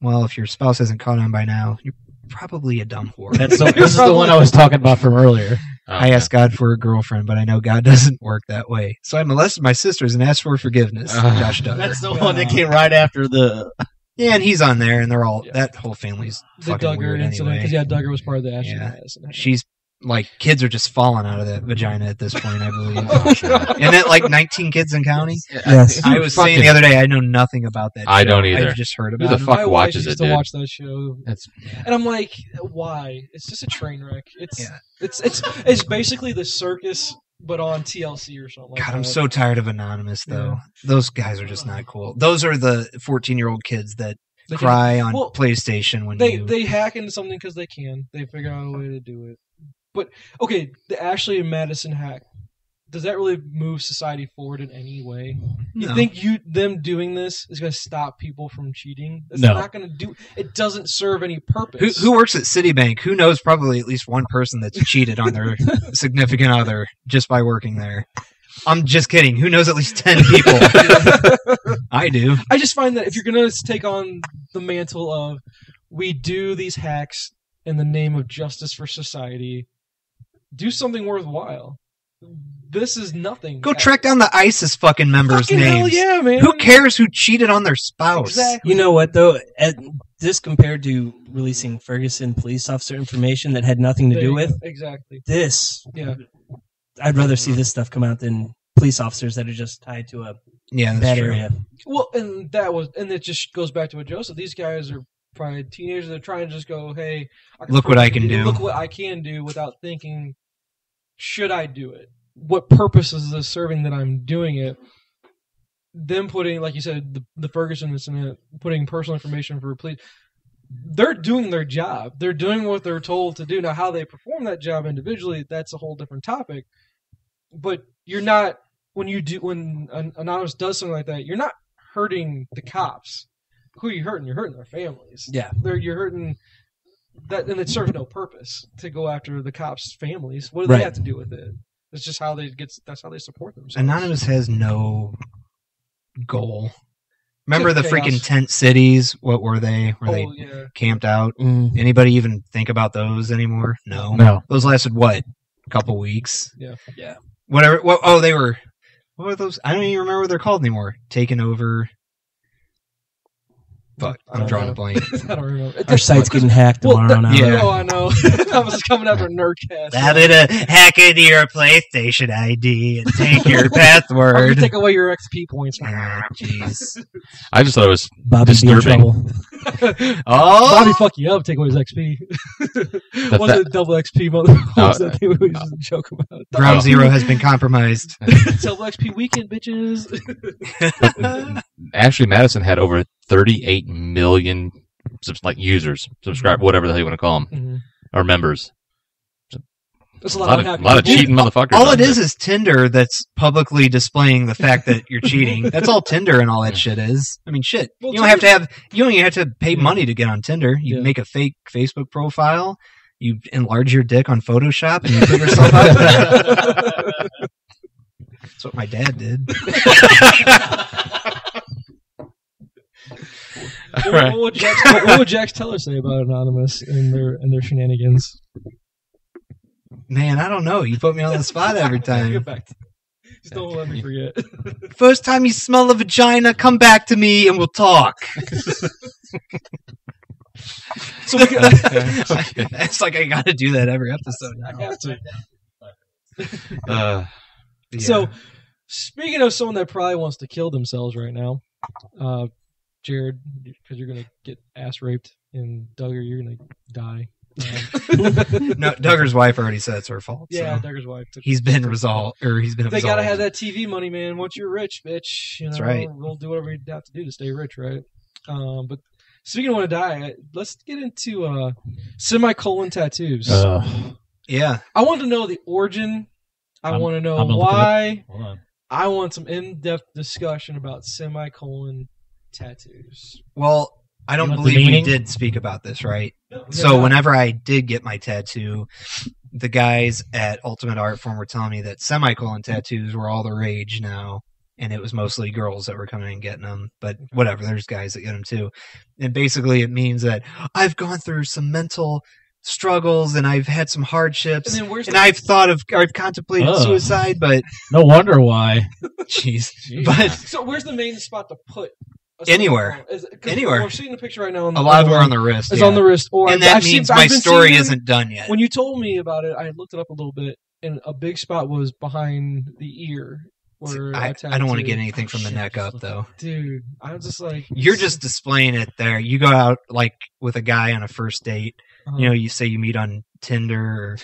Well, if your spouse hasn't caught on by now, you're probably a dumb whore. This is the one I was talking about from earlier. Oh, I asked God for a girlfriend, but I know God doesn't work that way. So I molested my sisters and asked for forgiveness. Josh Duggar. That's the one that came right after the. Yeah, and he's on there, and they're all Yeah. that whole family's the fucking Duggar weird incident anyway. because Duggar was part of the Ashley Yeah. Madison. hack. She's like, kids are just falling out of that vagina at this point, I believe. Oh, Isn't it like 19 kids and counting? Yes. I was saying the other day, I know nothing about that. I show. don't either. I've just heard Who about the it. fuck My wife watches used it, to dude? watch that show, It's and I'm like, why? It's just a train wreck. It's Yeah. it's basically the circus, but on TLC or something. Like God, I'm that. so tired of Anonymous, though. Those guys are just not cool. Those are the 14-year-old kids that They can- cry on well, PlayStation when They hack into something because they can. They figure out a way to do it. But okay, the Ashley and Madison hack. Does that really move society forward in any way? You No. think them doing this is going to stop people from cheating? It's No. not going to do. It doesn't serve any purpose. Who works at Citibank? Who knows probably at least one person that's cheated on their significant other just by working there? I'm just kidding. Who knows at least 10 people? I do. I just find that if you're going to take on the mantle of we do these hacks in the name of justice for society, do something worthwhile. This is nothing. Go track down the ISIS fucking members' Fucking names. hell yeah, man. Who cares who cheated on their spouse? Exactly. You know what though? This compared to releasing Ferguson police officer information that had nothing to There do you with go. Exactly. this. Yeah. I'd rather see this stuff come out than police officers that are just tied to a Yeah, that's bad true. area. Well, and it just goes back to what Joe said. These guys are probably teenagers. They're trying to just go, hey, Look what I can do. Look what I can do without thinking, should I do it? What purpose is this serving that I'm doing it? Them putting, like you said, the Ferguson incident, putting personal information for police. They're doing their job. They're doing what they're told to do. Now, how they perform that job individually, that's a whole different topic. But you're not when an Anonymous does something like that, you're not hurting the cops. Who are you hurting? You're hurting their families. Yeah. You're hurting that, and it serves no purpose to go after the cops' families. What do Right. they have to do with it? It's just how that's how they support themselves. Anonymous has no goal. Remember the Just freaking chaos. tent cities? What were they? Where they yeah. camped out? Mm. Anybody even think about those anymore? No. No. Those lasted what? A couple weeks? Yeah. Yeah. Whatever. They were. What were those? I don't even remember what they're called anymore. Taken over. Fuck. I'm drawing a blank. I don't remember. Our site's getting hacked Well, tomorrow now. yeah. Oh, I know. I was coming after Nerdcast. Hack into your PlayStation ID and take your I'm gonna password. take away your XP points. Ah, jeez. I just thought it was Bobby be in disturbing. trouble. Oh, Bobby fuck you up, take away his XP. Was it double XP? What was that thing we used to joke about? Ground Zero has been compromised. Double XP weekend, bitches. Ashley Madison had over 38 million users, subscribe, whatever the hell you want to call them, Mhm. or members. That's a A lot, lot of of, unhappy lot of people. cheating motherfuckers. All out it there. is Tinder that's publicly displaying the fact that you're cheating. That's all Tinder and all that shit is. I mean, shit. Well, You don't have to have. You don't even have to pay money to get on Tinder. You Yeah. make a fake Facebook profile. You enlarge your dick on Photoshop, and you put yourself out there. That's what my dad did. All right. What would Jax Teller say about Anonymous and their shenanigans? Man, I don't know. You put me on the spot every time. Get back to just don't let me forget. First time you smell a vagina, come back to me and we'll talk. So we can, It's like I got to do that every episode now. I have to. Uh, Yeah. So, speaking of someone that probably wants to kill themselves right now, Jared, because you're gonna get ass raped, and Duggar, you're gonna die. No, Duggar's wife already said it's her fault. Yeah, so. Duggar's wife. He's been resolved, or he's been They absolved. gotta have that TV money, man. Once you're rich, bitch, That's right. We'll do whatever you have to do to stay rich, right? But speaking of want to die, let's get into semicolon tattoos. Yeah. I want to know the origin. I want to know I'm gonna look it up. why. Hold on. I want some in-depth discussion about semicolon tattoos. Well, I don't You want the believe we meaning? did speak about this, right? So whenever I did get my tattoo, the guys at Ultimate Art Form were telling me that semicolon tattoos were all the rage now, and it was mostly girls that were coming and getting them. But whatever, there's guys that get them too. And basically, it means that I've gone through some mental struggles and I've had some hardships, And then where's and the- I've contemplated Ugh. suicide, but No wonder why. jeez, but So where's the main spot to put? Anywhere. Anywhere. We're seeing the picture right now. a lot of them are on the wrist. It's yeah. on the wrist, or and that I've means seen, my I've been story seeing them- isn't done yet. When you told me about it, I looked it up a little bit, and a big spot was behind the ear. Where I don't want to get anything from the neck up, though. Dude, I'm just like You're just displaying it there. You go out like with a guy on a first date. uh-huh. You know, you say you meet on Tinder or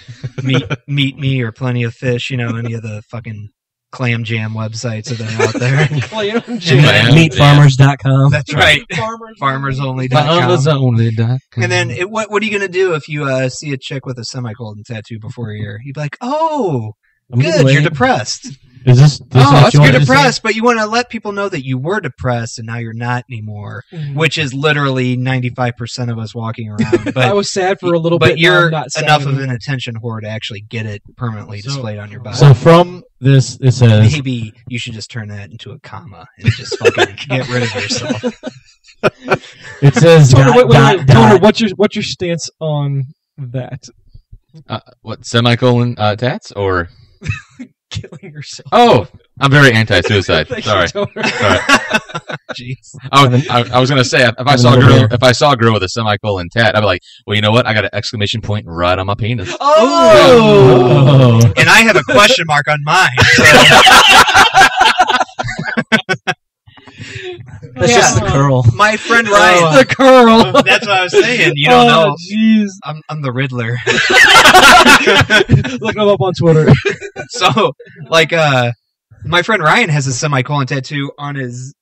meet me or Plenty of Fish. You know, any of the fucking clam jam websites that are out there. Clam And jam. then- Meatfarmers.com. That's right. Farmers. FarmersOnly.com. And then what are you gonna do if you see a chick with a semicolon tattoo before your ear? You'd be like, oh, I'm good, getting you're laid. depressed. Is this Oh, what that's you you're wanted to say? depressed, but you want to let people know that you were depressed and now you're not anymore, Mhm. which is literally 95% of us walking around. I But was sad for a little bit. but now you're I'm not sad enough of anymore. an attention whore to actually get it permanently So- displayed on your body. So from this, it says Maybe you should just turn that into a comma and just fucking get rid of yourself. it says Toner, dot, wait, dot, Toner, dot. what's your stance on that? what, semicolon tats? Or. Killing yourself. Oh, I'm very anti-suicide. Thank Sorry. you, Toner. Sorry. Jeez. I was gonna say if I saw a girl with a semicolon tat, I'd be like, well, you know what? I got an exclamation point right on my penis. Oh! Oh. And I have a question mark on mine. That's Yeah. just the curl. My friend Ryan. The curl. That's what I was saying. You don't know. Jeez. I'm the Riddler. Look him up on Twitter. So, like, my friend Ryan has a semicolon tattoo on his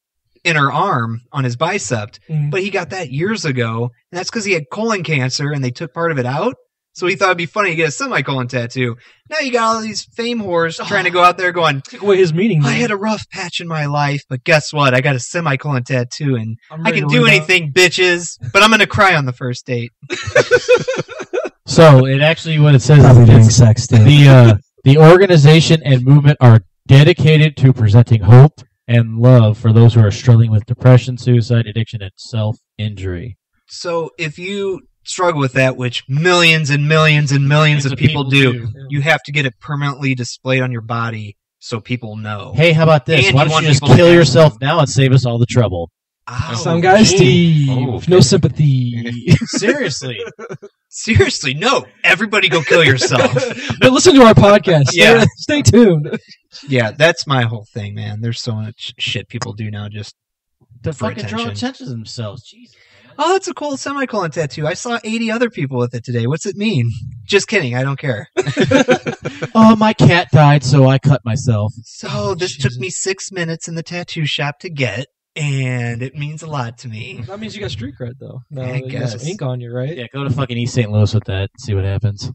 inner arm, on his bicep, but he got that years ago, and that's because he had colon cancer, and they took part of it out. So he thought it'd be funny to get a semicolon tattoo. Now you got all these fame whores trying to go out there going, Took away his meaning. I had a rough patch in my life, but guess what? I got a semicolon tattoo, and I'm I ready can to do rebound. anything, bitches, but I'm going to cry on the first date. So it actually what it says Probably doing is sex too. the organization and movement are dedicated to presenting hope and love for those who are struggling with depression, suicide, addiction, and self-injury. So if you struggle with that, which millions and millions and millions of people do, you have to get it permanently displayed on your body so people know. Hey, how about this? And Why you don't want you just people to kill ask yourself now and save us all the trouble? Ow. Some guys, Steve. Oh, No sympathy. Seriously. Seriously, no. Everybody go kill yourself. But listen to our podcast. Yeah. Stay tuned. Yeah, that's my whole thing, man. There's so much shit people do now just To For fucking draw attention. attention to themselves. Jesus. oh, that's a cool semicolon tattoo. I saw 80 other people with it today. What's it mean? Just kidding. I don't care. Oh, my cat died, so I cut myself. So this took me 6 minutes in the tattoo shop to get, and it means a lot to me. That means you got street cred, though. No, I you got some guess. ink on you, right? Yeah, go to fucking East St. Louis with that and see what happens.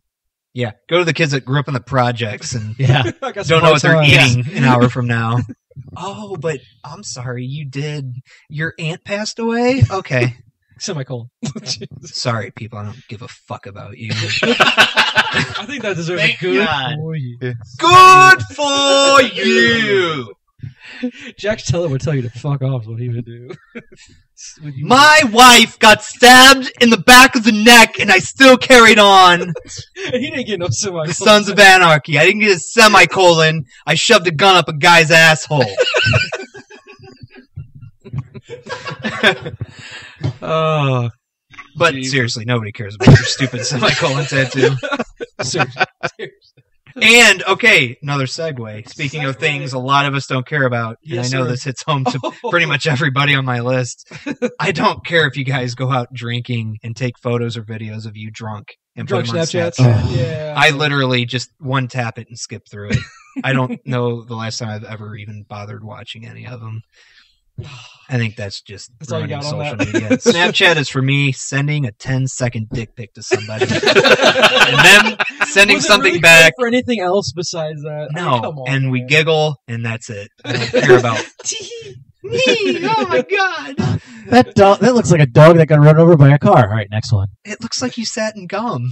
Yeah, go to the kids that grew up in the projects and Yeah. I got some don't know what they're hard times. eating an hour from now. Oh, but I'm sorry, your aunt passed away? Okay. Semicolon. Sorry, people, I don't give a fuck about you. I think that deserves Thank a good God. for you. Good for you! Jack Teller would tell you to fuck off is what he would do. My wife got stabbed in the back of the neck and I still carried on. And he didn't get no semicolon. The Sons of Anarchy. I didn't get a semicolon. I shoved a gun up a guy's asshole. Oh, but seriously, nobody cares about your stupid semicolon tattoo. Seriously. And okay, another segue. Speaking of things a lot of us don't care about, and Yes, I know sir. this hits home to pretty much everybody on my list. I don't care if you guys go out drinking and take photos or videos of you drunk and Drunk put them on Snapchats. Snapchat. Yeah. I literally just one tap it and skip through it. I don't know the last time I've ever even bothered watching any of them. I think that's just That's all you ruining got on social that? media. Snapchat is for me sending a 10-second dick pic to somebody and then sending Was it something really back. good for anything else besides that? I mean, No, come on, and we man. giggle, and that's it. I don't care about me. Oh my god! That looks like a dog that got run over by a car. All right, next one. It looks like you sat in gum.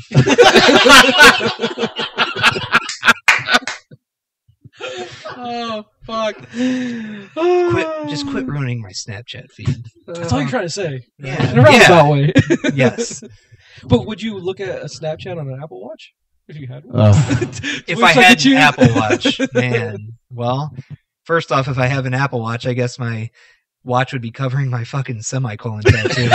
Oh fuck! Just quit ruining my Snapchat feed. That's all you're trying to say. Yeah. In a roundabout way. Yes. But would you look at a Snapchat on an Apple Watch if you had one? If Wish I could had an choose. Apple Watch, man. Well, first off, if I have an Apple Watch, I guess my watch would be covering my fucking semicolon tattoo.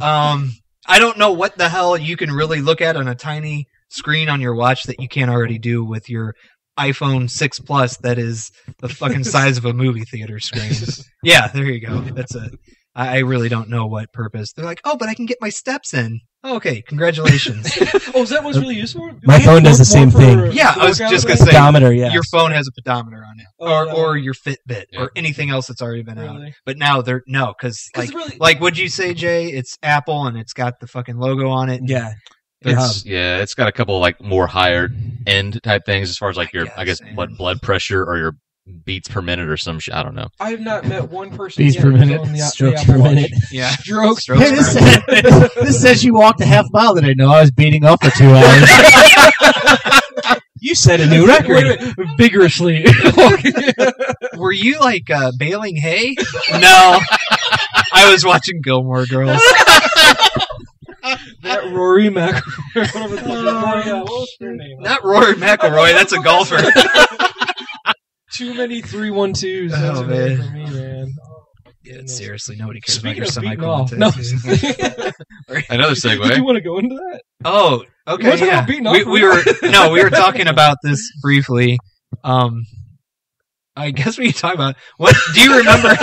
I don't know what the hell you can really look at on a tiny screen on your watch that you can't already do with your iPhone 6 Plus that is the fucking size of a movie theater screen. Yeah, there you go. That's it. I really don't know what purpose. They're like, oh, but I can get my steps in. Oh, okay, congratulations. Oh, is that what's really used for? My phone does the same thing. Yeah, I was just gonna say, Pedometer, yeah. your phone has a pedometer on it, Oh, or your Fitbit, Yeah. or anything else that's already been out. Really? But now they're no, because 'Cause like, really- like what'd you say, Jay? It's Apple and it's got the fucking logo on it. Yeah. It's got a couple like more higher end type things as far as like your I guess man. blood pressure or your beats per minute or some shit. I don't know. I have not met one person Beats yet per who's minute, on the strokes Apple per Watch. minute. Yeah, Strokes. Strokes Hey, this, per minute. this says you walked a half mile today. No, I was beating off for 2 hours. You set a new Wait record. a minute, vigorously. Were you like baling hay? No, I was watching Gilmore Girls. That Rory McIlroy. Whatever the fuck. What was her name? Not Rory McIlroy. That's a golfer. Too many 3-1-2s. That's Oh, a man. for me, man. Oh, Yeah, goodness. seriously, nobody cares Speaking about of your beating semicolon off, no. tattoo. Another Did you segue. want to go into that? Oh, You okay. wanna talk Yeah. about beating off We for we were talking about this briefly. I guess we can talk about what do you remember?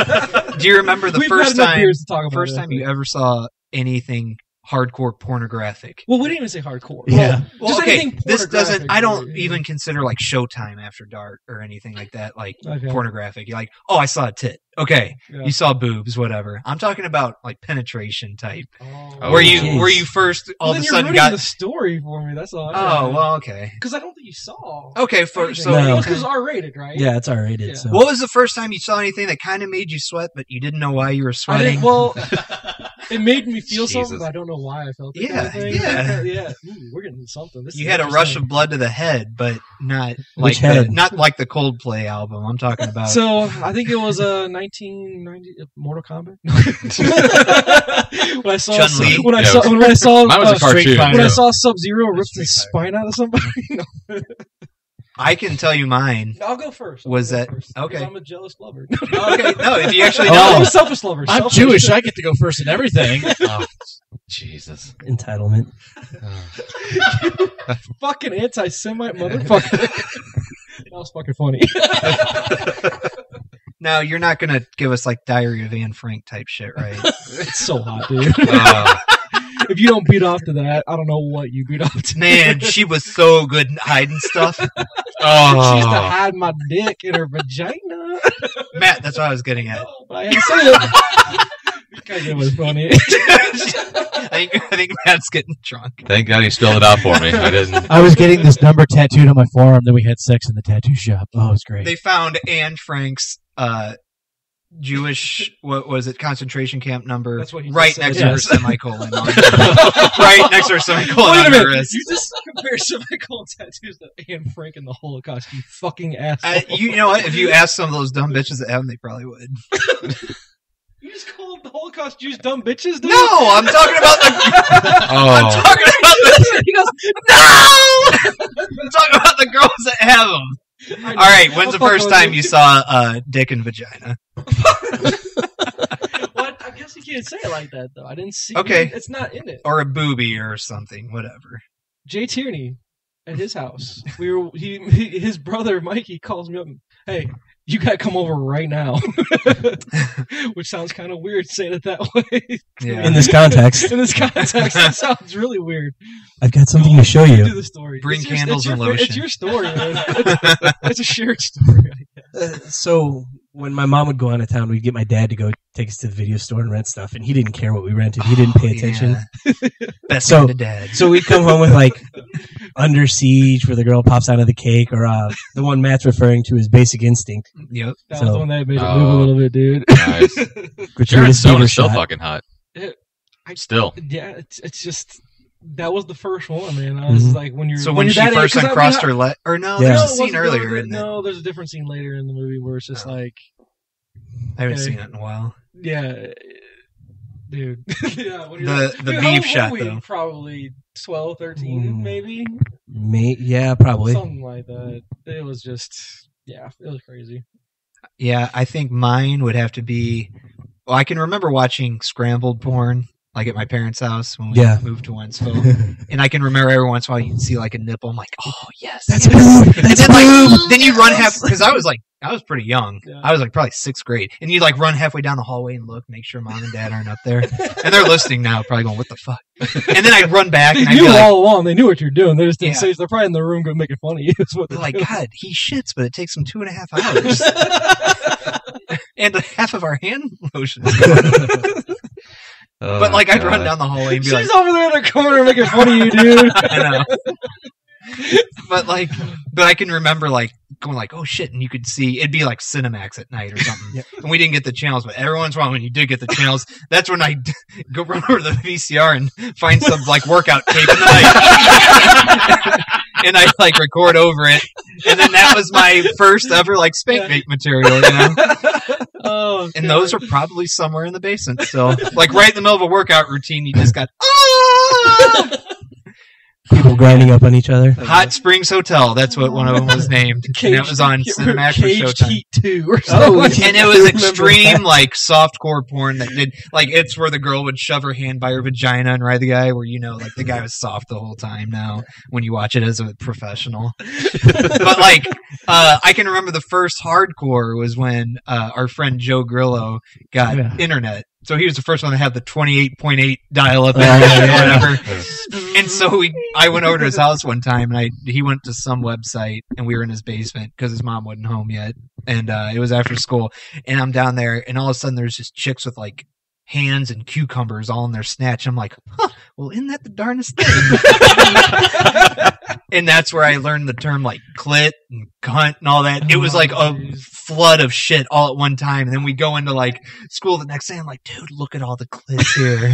Do you remember the We've first had enough time? beers to talk about First it, I time you think. ever saw anything hardcore pornographic? Well, we didn't even say hardcore. Yeah. Well, Just okay, anything this doesn't. I don't pornographic, even consider like Showtime After Dark or anything like that, like Okay. pornographic. You're like, oh, I saw a tit. Okay, Yeah. you saw boobs, whatever. I'm talking about like penetration type, Oh, where jeez. you first all Well, of then a you're sudden ruining got. the story for me. That's all. Oh well, okay, because I don't think you saw. okay. So No. because it's R-rated, right? Yeah, it's R-rated. Yeah. So. what was the first time you saw anything that kind of made you sweat, but you didn't know why you were I sweating? didn't, well, it made me feel Jesus. something, but I don't know why I felt it. Yeah, kind of thing. yeah. Yeah. Ooh, we're getting something. This You is had a rush interesting. of blood to the head, but not Which like head? not like the Coldplay album. I'm talking about. So I think it was 1990 Mortal Kombat. when I saw Chun-Li? when I Yeah, saw when I saw Mine was a cartoon. when I Fighter. saw Sub-Zero rip Street his Fighter. spine out of somebody. No. I can tell you mine. I'll go first. Was I'll go that- first, okay. because I'm a jealous lover. Okay, no, if you actually Oh. know. I'm a selfish lover. I'm Selfish. Jewish. I get to go first in everything. Oh, Jesus. Entitlement. Fucking anti-Semite motherfucker. That was fucking funny. No, you're not gonna give us like Diary of Anne Frank type shit, right? It's so hot, dude. Oh, If you don't beat off to that, I don't know what you beat off to. Man, she was so good at hiding stuff. She used to oh. hide my dick in her vagina. Matt, that's what I was getting at. But I had to say it. That was funny. I think Matt's getting drunk. Thank God he spelled it out for me. I didn't. I was getting this number tattooed on my forearm. Then we had sex in the tattoo shop. Oh, it was great. They found Anne Frank's Jewish, what was it, concentration camp number That's what he right just next said. to her semicolon. Right next to her semicolon Wait a on her minute. wrist. You just compare semicolon tattoos to Anne Frank and the Holocaust, you fucking asshole. You know what? If you ask some of those dumb bitches that have them, they probably would. You just call the Holocaust Jews dumb bitches, dude? No, I'm talking about the. I'm talking about the. He goes, no. I'm talking about the girls that have them. All right, when's the first time you saw dick and vagina? Well, I guess you can't say it like that, though. I didn't see Okay. It's not in it. Or a boobie or something, whatever. Jay Tierney at his house. His brother Mikey calls me up. Hey, you gotta come over right now. Which sounds kind of weird saying it that way. Yeah. In this context, In this context, it sounds really weird. I've got something to show Do you. the story. Bring It's candles it's and your, lotion. It's your story, man. It's a shared story. I guess. So when my mom would go out of town, we'd get my dad to go take us to the video store and rent stuff, and he didn't care what we rented. He didn't pay attention. Yeah. Best So- kind of dad. So we'd come home with like Under Siege, where the girl pops out of the cake, or the one Matt's referring to is Basic Instinct. Yep. That So- was the one that made it move a little bit, dude. Nice. Jared Gratuitous Stone beaver is still shot. fucking hot. I- Still. Yeah, it's just that was the first one, man. I was Mhm. like, when you're So when when you're she that age- first 'cause I mean, uncrossed I- her leg, or no, Yeah. there's No, a it scene wasn't- earlier in No, there's a different scene later in the movie where it's just Oh. like, I haven't okay. seen it in a while. yeah, dude. Yeah, when you're The like, the how beef old shot were we? though. Probably 12, 13, maybe Yeah, probably. something like that. It was just, yeah, it was crazy. Yeah, I think mine would have to be. Well, I can remember watching scrambled porn, like at my parents' house when we Yeah. moved to Wentzville, and I can remember every once in a while you'd see like a nipple. I'm like, oh yes, That's yes. a boob. And That's a then boob. like, then you run half because I was pretty young. Yeah. I was like probably 6th grade, and you like run halfway down the hallway and look, make sure mom and dad aren't up there, and they're listening now, probably going, "What the fuck?" And then I'd run back They and I'd knew be like, all along. They knew what you're doing. They just didn't Yeah. say. They're probably in the room making fun of you. Is what they're like, doing. God, he shits, but it takes him 2.5 hours, and half of our hand lotion is gone. Oh, But like, I'd God. run down the hallway and be She's like, over there in the corner making fun of you, dude. I know. But I can remember like going like, oh shit, and you could see it'd be like Cinemax at night or something, Yep. and we didn't get the channels. But every once in a while, when you did get the channels, that's when I go run over to the VCR and find some like workout tape in the night, and I like record over it, and then that was my first ever like spank bait material, you know. Oh, And God. those are probably somewhere in the basement still, like right in the middle of a workout routine. You just got ah! People grinding up on each other. Hot Springs Hotel. That's what one of them was named. And that was on Cinemax or Caged Showtime. Heat 2 or Oh, something. And it was extreme, like softcore porn that did, like it's where the girl would shove her hand by her vagina and ride the guy. Where you know, like the guy was soft the whole time. Now, when you watch it as a professional, but like I can remember the first hardcore was when our friend Joe Grillo got Yeah. internet. So he was the first one to have the 28.8 dial-up internet or whatever. And so I went over to his house one time, and he went to some website, and we were in his basement because his mom wasn't home yet, and it was after school. And I'm down there, and all of a sudden there's just chicks with like hands and cucumbers all in their snatch. I'm like, huh, well, isn't that the darndest thing? And that's where I learned the term like clit and cunt and all that. It was like a flood of shit all at one time. And then we go into like school the next day. I'm like, dude, look at all the clits here.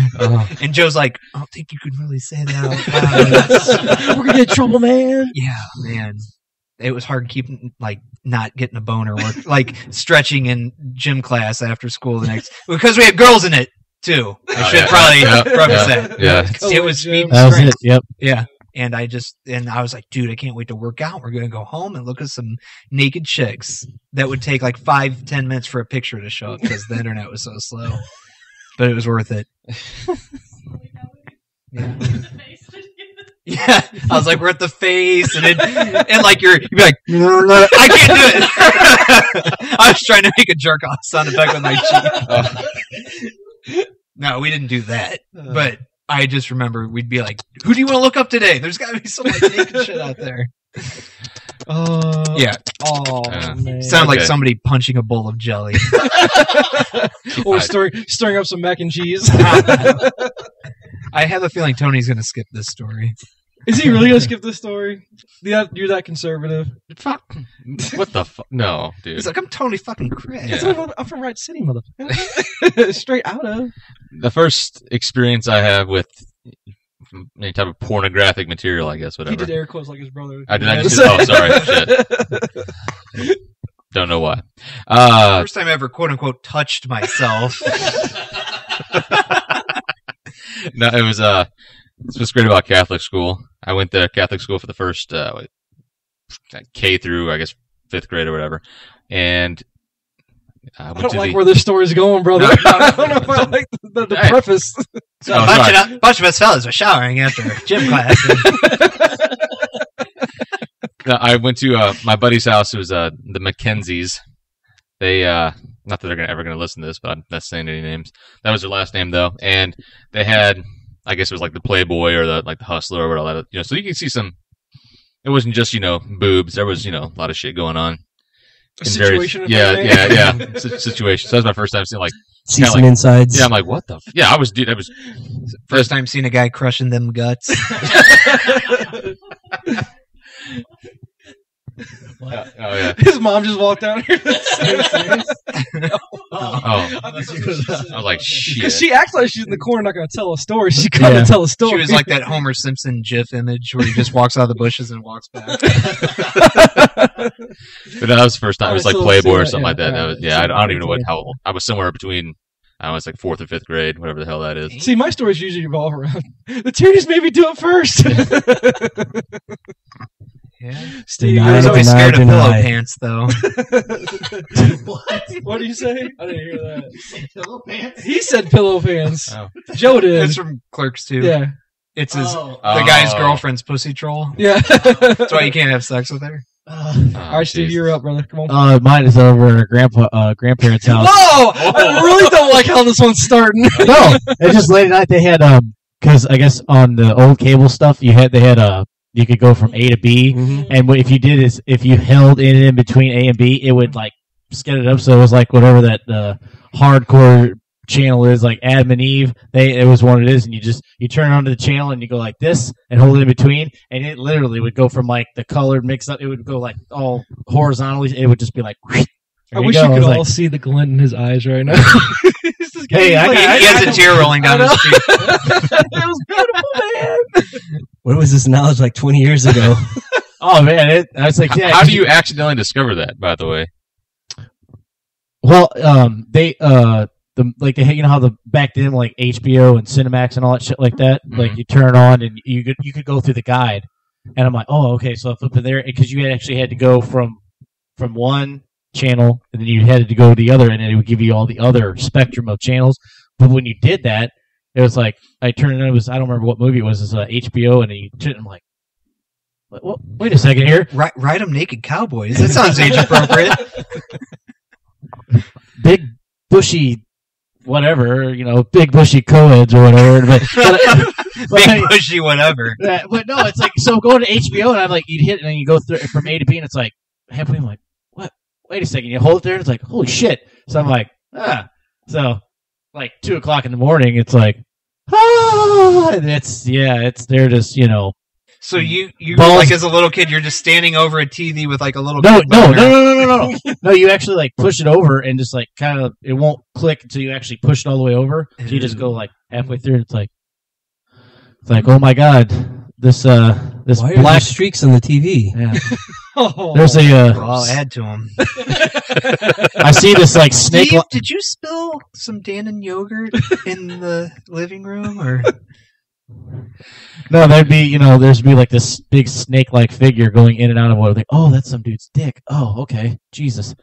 And Joe's like, I don't think you can really say that out loud. We're gonna get in trouble, man. Yeah, man. It was hard keeping, like, not getting a boner or, like, stretching in gym class after school the next, because we had girls in it, too. I should probably preface that. Yeah. It was speed That was strength. it. Yep. Yeah. And I was like, dude, I can't wait to work out. We're going to go home and look at some naked chicks. That would take like 5-10 minutes for a picture to show up because the internet was so slow. But it was worth it. Yeah. Yeah, I was like, we're at the face, and like you'd be like, I can't do it. I was trying to make a jerk off sound effect with my cheek. No, we didn't do that. But I just remember we'd be like, who do you want to look up today? There's got to be some like naked shit out there. Yeah. Oh, man. Sound like Okay. somebody punching a bowl of jelly. Or stirring up some mac and cheese. I have a feeling Tony's going to skip this story. Is he really gonna skip this story? Yeah, you're that conservative. Fuck. What the fuck? No, dude. He's like, I'm Tony fucking Chris. Yeah. I'm from Wright City, motherfucker. Straight out of. The first experience I have with any type of pornographic material, I guess, He whatever. did air quotes like his brother. I did not just. Oh, sorry. Shit. Don't know why. First time I ever, quote unquote, touched myself. No, it was This was great about Catholic school. I went to Catholic school for the first K through, I guess, 5th grade or whatever, and I I don't like where this story's going, brother. No. I don't know if I like the Hey. preface. So Oh, a bunch of us fellas were showering after gym class. No, I went to my buddy's house. It was the Mackenzies. They not that they're ever going to listen to this, but I'm not saying any names. That was their last name though, and they had, I guess it was like the Playboy or the Hustler or whatever. So you can see some. It wasn't just boobs. There was a lot of shit going on. A situation. Yeah. Situation. So that was my first time seeing See Kinda some like- insides. Yeah, I'm like, what the? Yeah, I was. Dude, that was. First time seeing a guy crushing them guts. Oh yeah. His mom just walked down here. Oh, I was like, shit. Because she acts like she's in the corner, not going to tell a story. She's going to tell a story. She was like that Homer Simpson GIF image where he just walks out of the bushes and walks back. But that was the first time. It was like So- Playboy or so, something like that. yeah. That was, I don't even know how old. I was somewhere between. I was like 4th or 5th grade, whatever the hell that is. See, my stories usually revolve around the titties made me do it first. Yeah. Steve, I was always scared of deny. pillow pants, though. what did you say? I didn't hear that. Pillow pants? He said pillow pants. Oh. Joe did. It's from Clerks 2. Yeah. It's his Oh. the guy's girlfriend's pussy troll. Yeah. That's why you can't have sex with her. All right, Steve, you're up, brother. Come on. Mine is over at grandparents' house. Whoa! I really don't like how this one's starting. No, it's just late at night. They had because I guess on the old cable stuff, they had you could go from A to B, Mhm. and what if you did is if you held in between A and B, it would like get it up. So it was like whatever that hardcore channel is, like Adam and Eve. It was what it is, and you turn onto the channel and you go like this and hold it in between, and it literally would go from like the colored mix up. It would go like all horizontally. It would just be like. I wish you could all see the glint in his eyes right now. He's just Hey, getting He has a tear rolling down his cheek. That was beautiful, man. What was this knowledge like 20 years ago? Oh man, I was like, yeah. How do you accidentally discover that? By the way. Well, they they how the back then like HBO and Cinemax and all that shit like that. Mhm. Like you turn on and you could go through the guide, and I'm like, oh okay, so I flip it there because you actually had to go from one channel and then you had to go to the other, and then it would give you all the other spectrum of channels. But when you did that, it was like I turned it. It was I don't remember what movie it was. It was HBO, and I'm like, wait a second here. Ride 'em naked cowboys. That sounds age appropriate. Big bushy whatever, big bushy co-eds or whatever. Big bushy whatever. But no, it's like, so going to HBO and I'm like, you'd hit and then you go through from A to B and it's like, halfway I'm like, what? Wait a second. You hold it there and it's like, holy shit. So I'm like, So like 2 o'clock in the morning, it's like, and it's, they're just, So you Balls. like as a little kid, you're just standing over a TV with like a little No, kid no, boner. no. No, you actually like push it over and just like kind of it won't click until you actually push it all the way over. So you just go like halfway through. And it's like, oh my god, this Why are there black. streaks on the TV? Yeah. Oh. There's Well, I'll add to them. I see this like snake. Steve, did you spill some Dannon yogurt in the living room, or No, there'd be like this big snake-like figure going in and out of what? Like, oh, that's some dude's dick. Oh, okay, Jesus,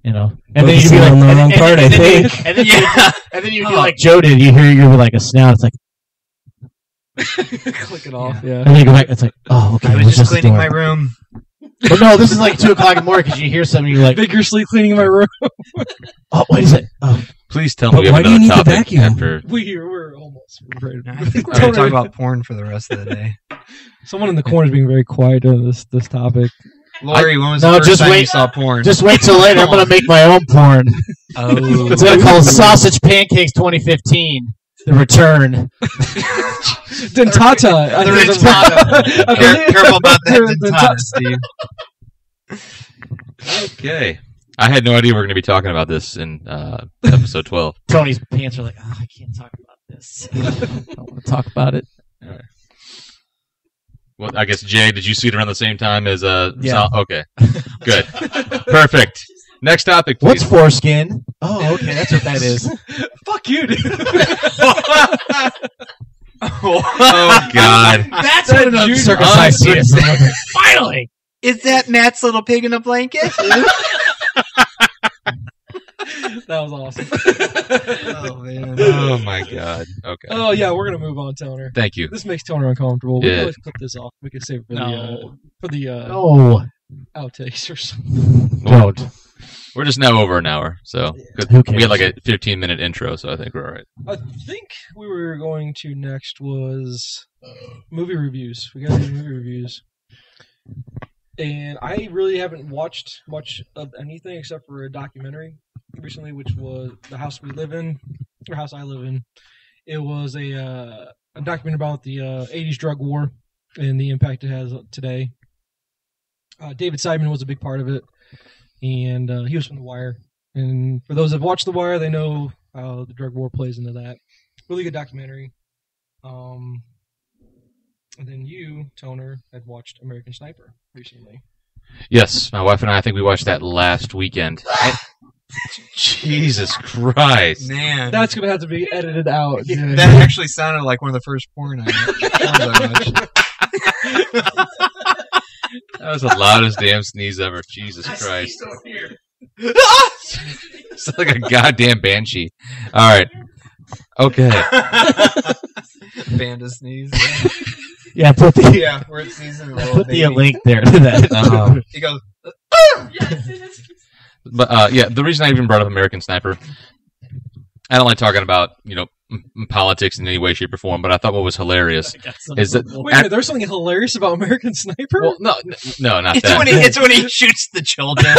and then you'd be Focusing like, on the wrong part, I think. and then Yeah. and then you'd be like Joe did. You hear you like a snout. It's like, Click it off. Yeah. and then you go back. It's like, oh, okay. I was it just just the cleaning door. my room? But no, this is like 2 o'clock in the morning because you hear something. You're like, Vigorously cleaning my room. oh, wait a second. Oh, Please tell me But we have why do you another need the topic vacuum? after. We're almost ready. I think we're going to talk about porn for the rest of the day. Someone in the corner is being very quiet during this topic. Lori, when was No, the first just time wait. you saw porn? Just wait till later. I'm gonna make my own porn. Oh. It's gonna call Sausage Pancakes 2015. The return. Dentata. The Dentata. Careful about that Dentata, Steve. Okay. I had no idea we were going to be talking about this in episode 12. Tony's pants are like, I can't talk about this. I don't want to talk about it. All right. Well, I guess, Jay, did you see it around the same time as Yeah. Okay. Good. Perfect. Next topic, please. What's foreskin? Oh, okay, that's what that is. Fuck you, dude. Oh, God. That's what an uncircumcised penis is. Finally! Is that Matt's little pig in a blanket? That was awesome. Oh, man. Oh, my God. Okay. Oh, yeah, we're going to move on, Toner. Thank you. This makes Toner uncomfortable. We Yeah. can always clip this off. We can save it for the No. outtakes or something. Don't. We're just now over an hour, so good. Who cares? We had like a 15-minute intro, so I think we're all right. I think we were going to next was movie reviews. We got to do movie reviews. And I really haven't watched much of anything except for a documentary recently, which was The House We Live In, or House I Live In. It was a documentary about the 80s drug war and the impact it has today. David Simon was a big part of it, and he was from The Wire. And for those that have watched The Wire, they know how the drug war plays into that. Really good documentary. And then you, Toner, had watched American Sniper recently. Yes, my wife and I think we watched that last weekend. Jesus Christ. Man. That's going to have to be edited out. That actually sounded like one of the first porn I watched. That was the loudest damn sneeze ever. Jesus Christ. It's like a goddamn banshee. All right. Okay. Panda sneeze. Yeah, put the Yeah, where it sneezes in a little put the baby. link there to that. He goes, But yeah, the reason I even brought up American Sniper, I don't like talking about, politics in any way, shape, or form, but I thought what was hilarious is that... Wait a minute, there's something hilarious about American Sniper? Well, no, not it's that. it's when he shoots the children.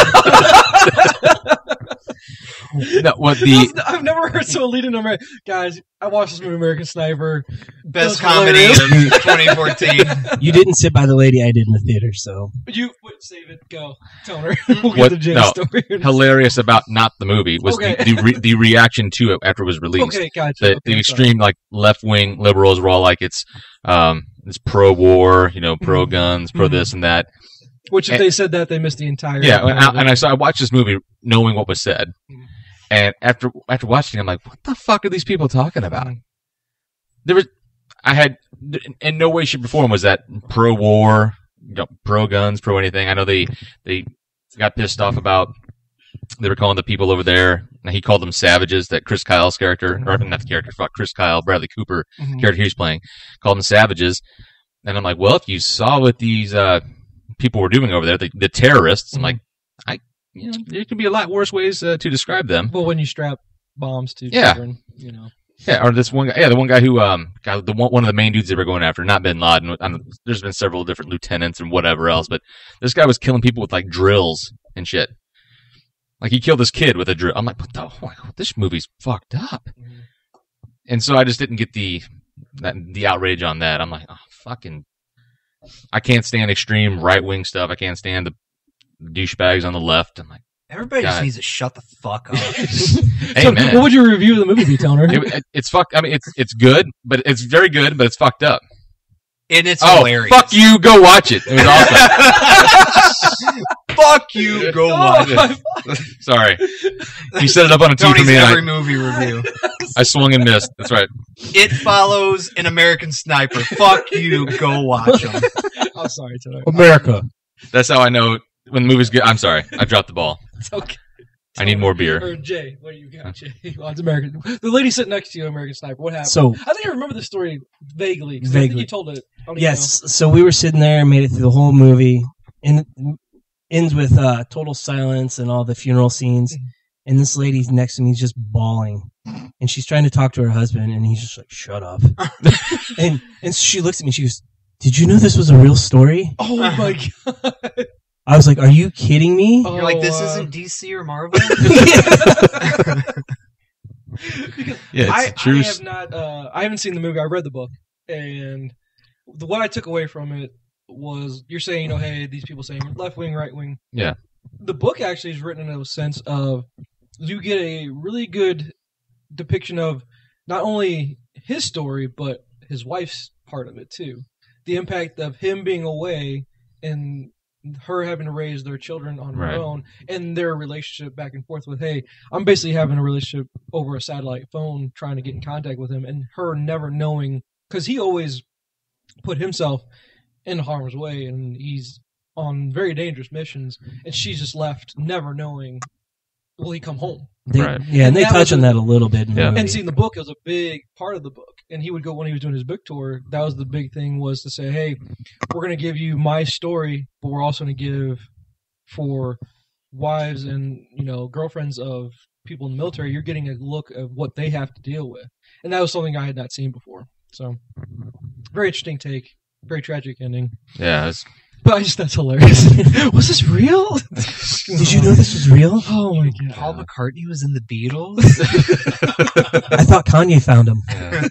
No, what the... I've never heard someone lead into American... Guys, I watched this movie, American Sniper. Best That's comedy of hilarious. 2014. You didn't sit by the lady I did in the theater, so You wait, save it. Go, Toner. We'll get What- to Jay's no, story. hilarious about not the movie was Okay. the reaction to it after it was released. Okay, gotcha. The Okay, sorry. extreme left wing liberals were all like it's pro war, pro guns, pro this and that. Which if they said that, they missed the entire... Yeah, and I watched this movie knowing what was said, and after watching it, I'm like, what the fuck are these people talking about? I had in no way, shape, or form was that pro war, pro guns, pro anything. I know they got pissed off about. They were calling the people over there, and he called them savages. That Chris Kyle's character, or not the character, fuck, Chris Kyle, Bradley Cooper character he was playing, called them savages. And I'm like, well, if you saw what these people were doing over there, the terrorists, I'm like, there could be a lot worse ways to describe them. Well, when you strap bombs to Yeah. children, Yeah, or this one guy, the one guy who, one of the main dudes they were going after, not Bin Laden. There's been several different lieutenants and whatever else, but this guy was killing people with like drills and shit. Like he killed this kid with a drill. I'm like, this movie's fucked up. And so I just didn't get the outrage on that. I'm like, I can't stand extreme right wing stuff. I can't stand the douchebags on the left. I'm like, Everybody just God. needs to shut the fuck up. hey So, man, what would your review of the movie be, Toner? it's fuck. I mean, it's good, but it's very good, but it's fucked up. And it's Oh, hilarious. fuck you! Go watch it. It was awesome. Fuck you, go watch it. Sorry, you set it up on a tee for Tony's me, every and movie review. I swung and missed. That's right. It follows an American Sniper. Fuck you, go watch them. I'm sorry, Toner. America. That's how I know when the movie's good. I'm sorry, I dropped the ball. It's okay. I need more beer. Or Jay, what do you got, Jay? Well, it's American. The lady sitting next to you, American Sniper. What happened? So- I think I remember the story vaguely. 'Cause I think Vaguely. you told it. I don't even yes. So we were sitting there, made it through the whole movie, and ends with total silence and all the funeral scenes. And this lady's next to me is just bawling, and she's trying to talk to her husband, and he's just like, "Shut up." and she looks at me. She goes, "Did you know this was a real story?" know. Oh my god! I was like, "Are you kidding me?" You're like, this isn't DC or Marvel? Because Yeah, I it's true. have not. I haven't seen the movie. I read the book, and what I took away from it was you're saying, hey, these people saying left wing, right wing. Yeah. The book actually is written in a sense of you get a really good depiction of not only his story but his wife's part of it too. The impact of him being away and her having to raise their children on her own, and their relationship back and forth with, hey, I'm basically having a relationship over a satellite phone trying to get in contact with him, and her never knowing, because he always put himself in harm's way, and he's on very dangerous missions, and she's just left never knowing, will he come home? Right. Yeah, and they that touch was on that a little bit. In the movie. And seeing the book is a big part of the book. And he would go, when he was doing his book tour, that was the big thing, was to say, hey, we're going to give you my story, but we're also going to give for wives and, girlfriends of people in the military, you're getting a look of what they have to deal with. And that was something I had not seen before. So, very interesting take. Very tragic ending. Yeah. But that's hilarious. Was this real? Did you know this was real? Oh my god! Paul McCartney was in the Beatles? I thought Kanye found him. Yeah.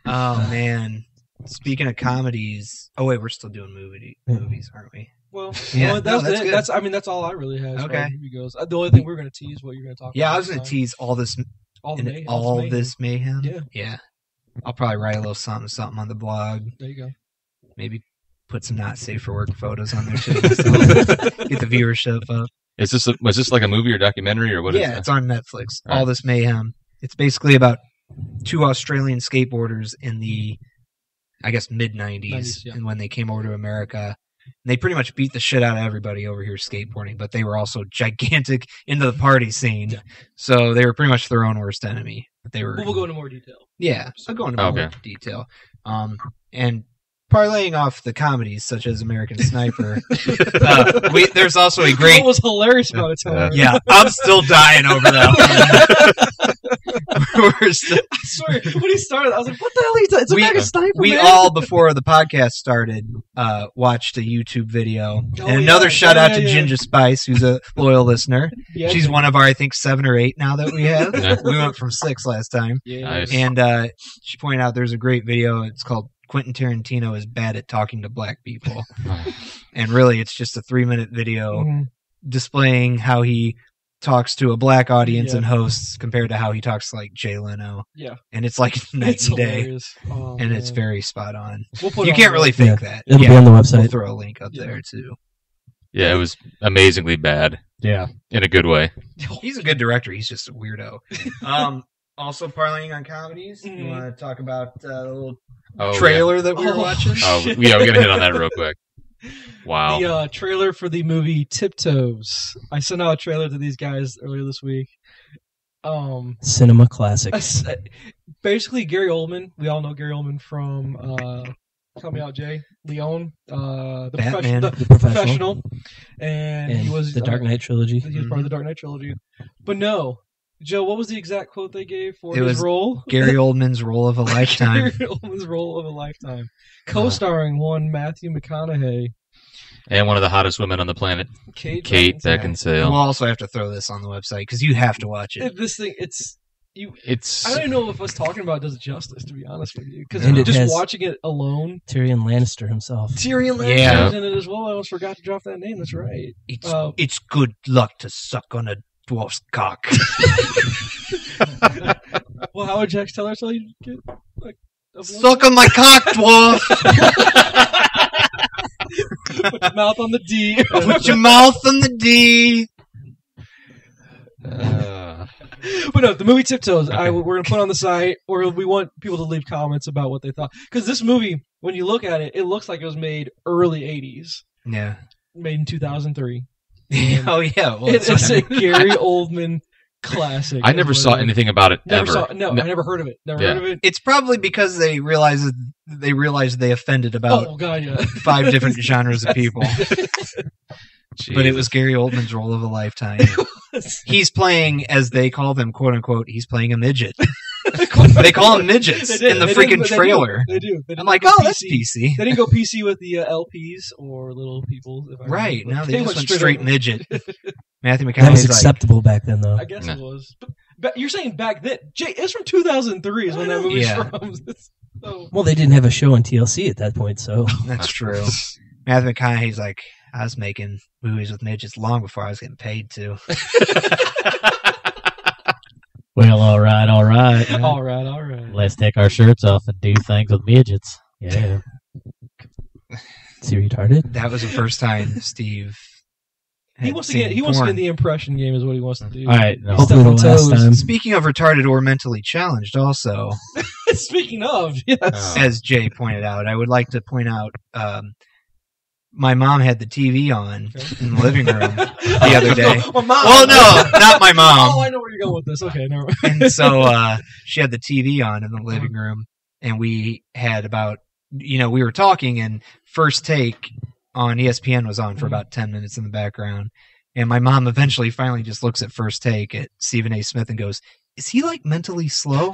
Oh, man. Speaking of comedies... Oh, wait, we're still doing movies, aren't we? Well, Yeah, that's that's it. good. That's all I really have. As Okay. far as movie goes. The only thing we're going to tease what you're going to talk about. Yeah, I was going to next tease all this time. all this mayhem. Yeah. Yeah. I'll probably write a little something on the blog. There you go. Maybe put some not safe for work photos on there too. So get the viewership up. Was this like a movie or documentary or what is Yeah, it? it's on Netflix. All right. All this mayhem. It's basically about two Australian skateboarders in the, I guess, mid-90s, 90s, yeah. and when they came over to America. And they pretty much beat the shit out of everybody over here skateboarding, but they were also gigantic into the party scene. Yeah. So they were pretty much their own worst enemy. They were. We'll go into more detail. Yeah, I'll go into more Okay. detail. And parlaying off the comedies such as American Sniper, there's also a great. What was hilarious about it, Tyler? Yeah, I'm still dying over that one. We're still, I swear, when he started, I was like, "What the hell are you talking? It's American Sniper, we man." all, before the podcast started, watched a YouTube video. Oh, And another yeah. shout out to Yeah. Ginger Spice, who's a loyal listener. Yeah, She's one of our, I think, 7 or 8 now that we have. Yeah. We went from 6 last time. Yeah. Nice. And she pointed out there's a great video. It's called Quentin Tarantino is Bad at Talking to Black People. And really, it's just a 3-minute video Mhm. displaying how he talks to a black audience Yeah. and hosts compared to how he talks to, like, Jay Leno. Yeah. And it's like night It's and day. hilarious. Oh, And it's man. very spot on. We'll put it You on can't the really website. fake that. It'll be on the We'll website. throw a link up Yeah. there, too. Yeah, it was amazingly bad Yeah. in a good way. He's a good director. He's just a weirdo. Also, parlaying on comedies, you Mhm. want to talk about the little Oh, trailer that we were Oh, watching? Yeah. Oh, shit. yeah, we got to hit on that real quick. Wow. The trailer for the movie Tiptoes. I sent out a trailer to these guys earlier this week. Cinema classics. Basically, Gary Oldman. We all know Gary Oldman from help me out, Jay. Leon, the Batman. professional, and he And was the Dark Knight trilogy. He was part of the Dark Knight trilogy. But no, Joe, what was the exact quote they gave for It his was role? Gary Oldman's role of a lifetime. Gary Oldman's role of a lifetime, co-starring one Matthew McConaughey, And one of the hottest women on the planet, Kate Kate Beckinsale. Beckinsale. We'll also have to throw this on the website because you have to watch it. This thing, it's you. It's I don't even know if us talking about it does it justice, to be honest with you, because And it just has- watching it alone, Tyrion Lannister himself. Tyrion Lannister Yeah. is in it as well. I almost forgot to drop that name. That's right. It's good luck to suck on a dwarf's cock. Well, how would Jax Teller tell you to get like a blow? Suck on my cock, dwarf. Put your mouth on the D. Put your mouth on the D. But no, the movie Tiptoes, we're going to put on the site, or we want people to leave comments about what they thought. Because this movie, when you look at it, it looks like it was made early 80s. Yeah. Made in 2003. Oh, yeah. Well, It's a Gary Oldman classic. I never saw anything about it Never ever. saw. No, I never heard of it. Never Yeah. heard of it. It's probably because they realized they offended about Oh god, yeah. 5 different genres of people. But it was Gary Oldman's role of a lifetime. He's playing, as they call them, quote unquote, he's playing a midget. They call them midgets in the freaking trailer. They do. I'm like, oh, that's PC. They didn't go PC with the LPs or little people. Right. Now they just went straight midget. Matthew McConaughey That was acceptable back then, though. I guess it was. But you're saying back then. Jay, it's from 2003 is when that movie's from. So. Well, they didn't have a show on TLC at that point, so. That's true. Matthew McConaughey's like, I was making movies with midgets long before I was getting paid to. Well, all right. All right. Let's take our shirts off and do things with midgets. Yeah. Is he retarded? That was the first time Steve. He wants to get in the impression game, is what he wants to do. All right. No. Hopefully the last time. Speaking of retarded or mentally challenged, also. Speaking of, yes. As Jay pointed out, I would like to point out my mom had the TV on in the living room the other day. Well, no, not my mom. Oh, I know where you're going with this. Okay, never mind. And so she had the TV on in the living room, and we had we were talking, and First Take on ESPN was on for about 10 minutes in the background. And my mom finally just looks at First Take at Stephen A. Smith and goes, is he like mentally slow?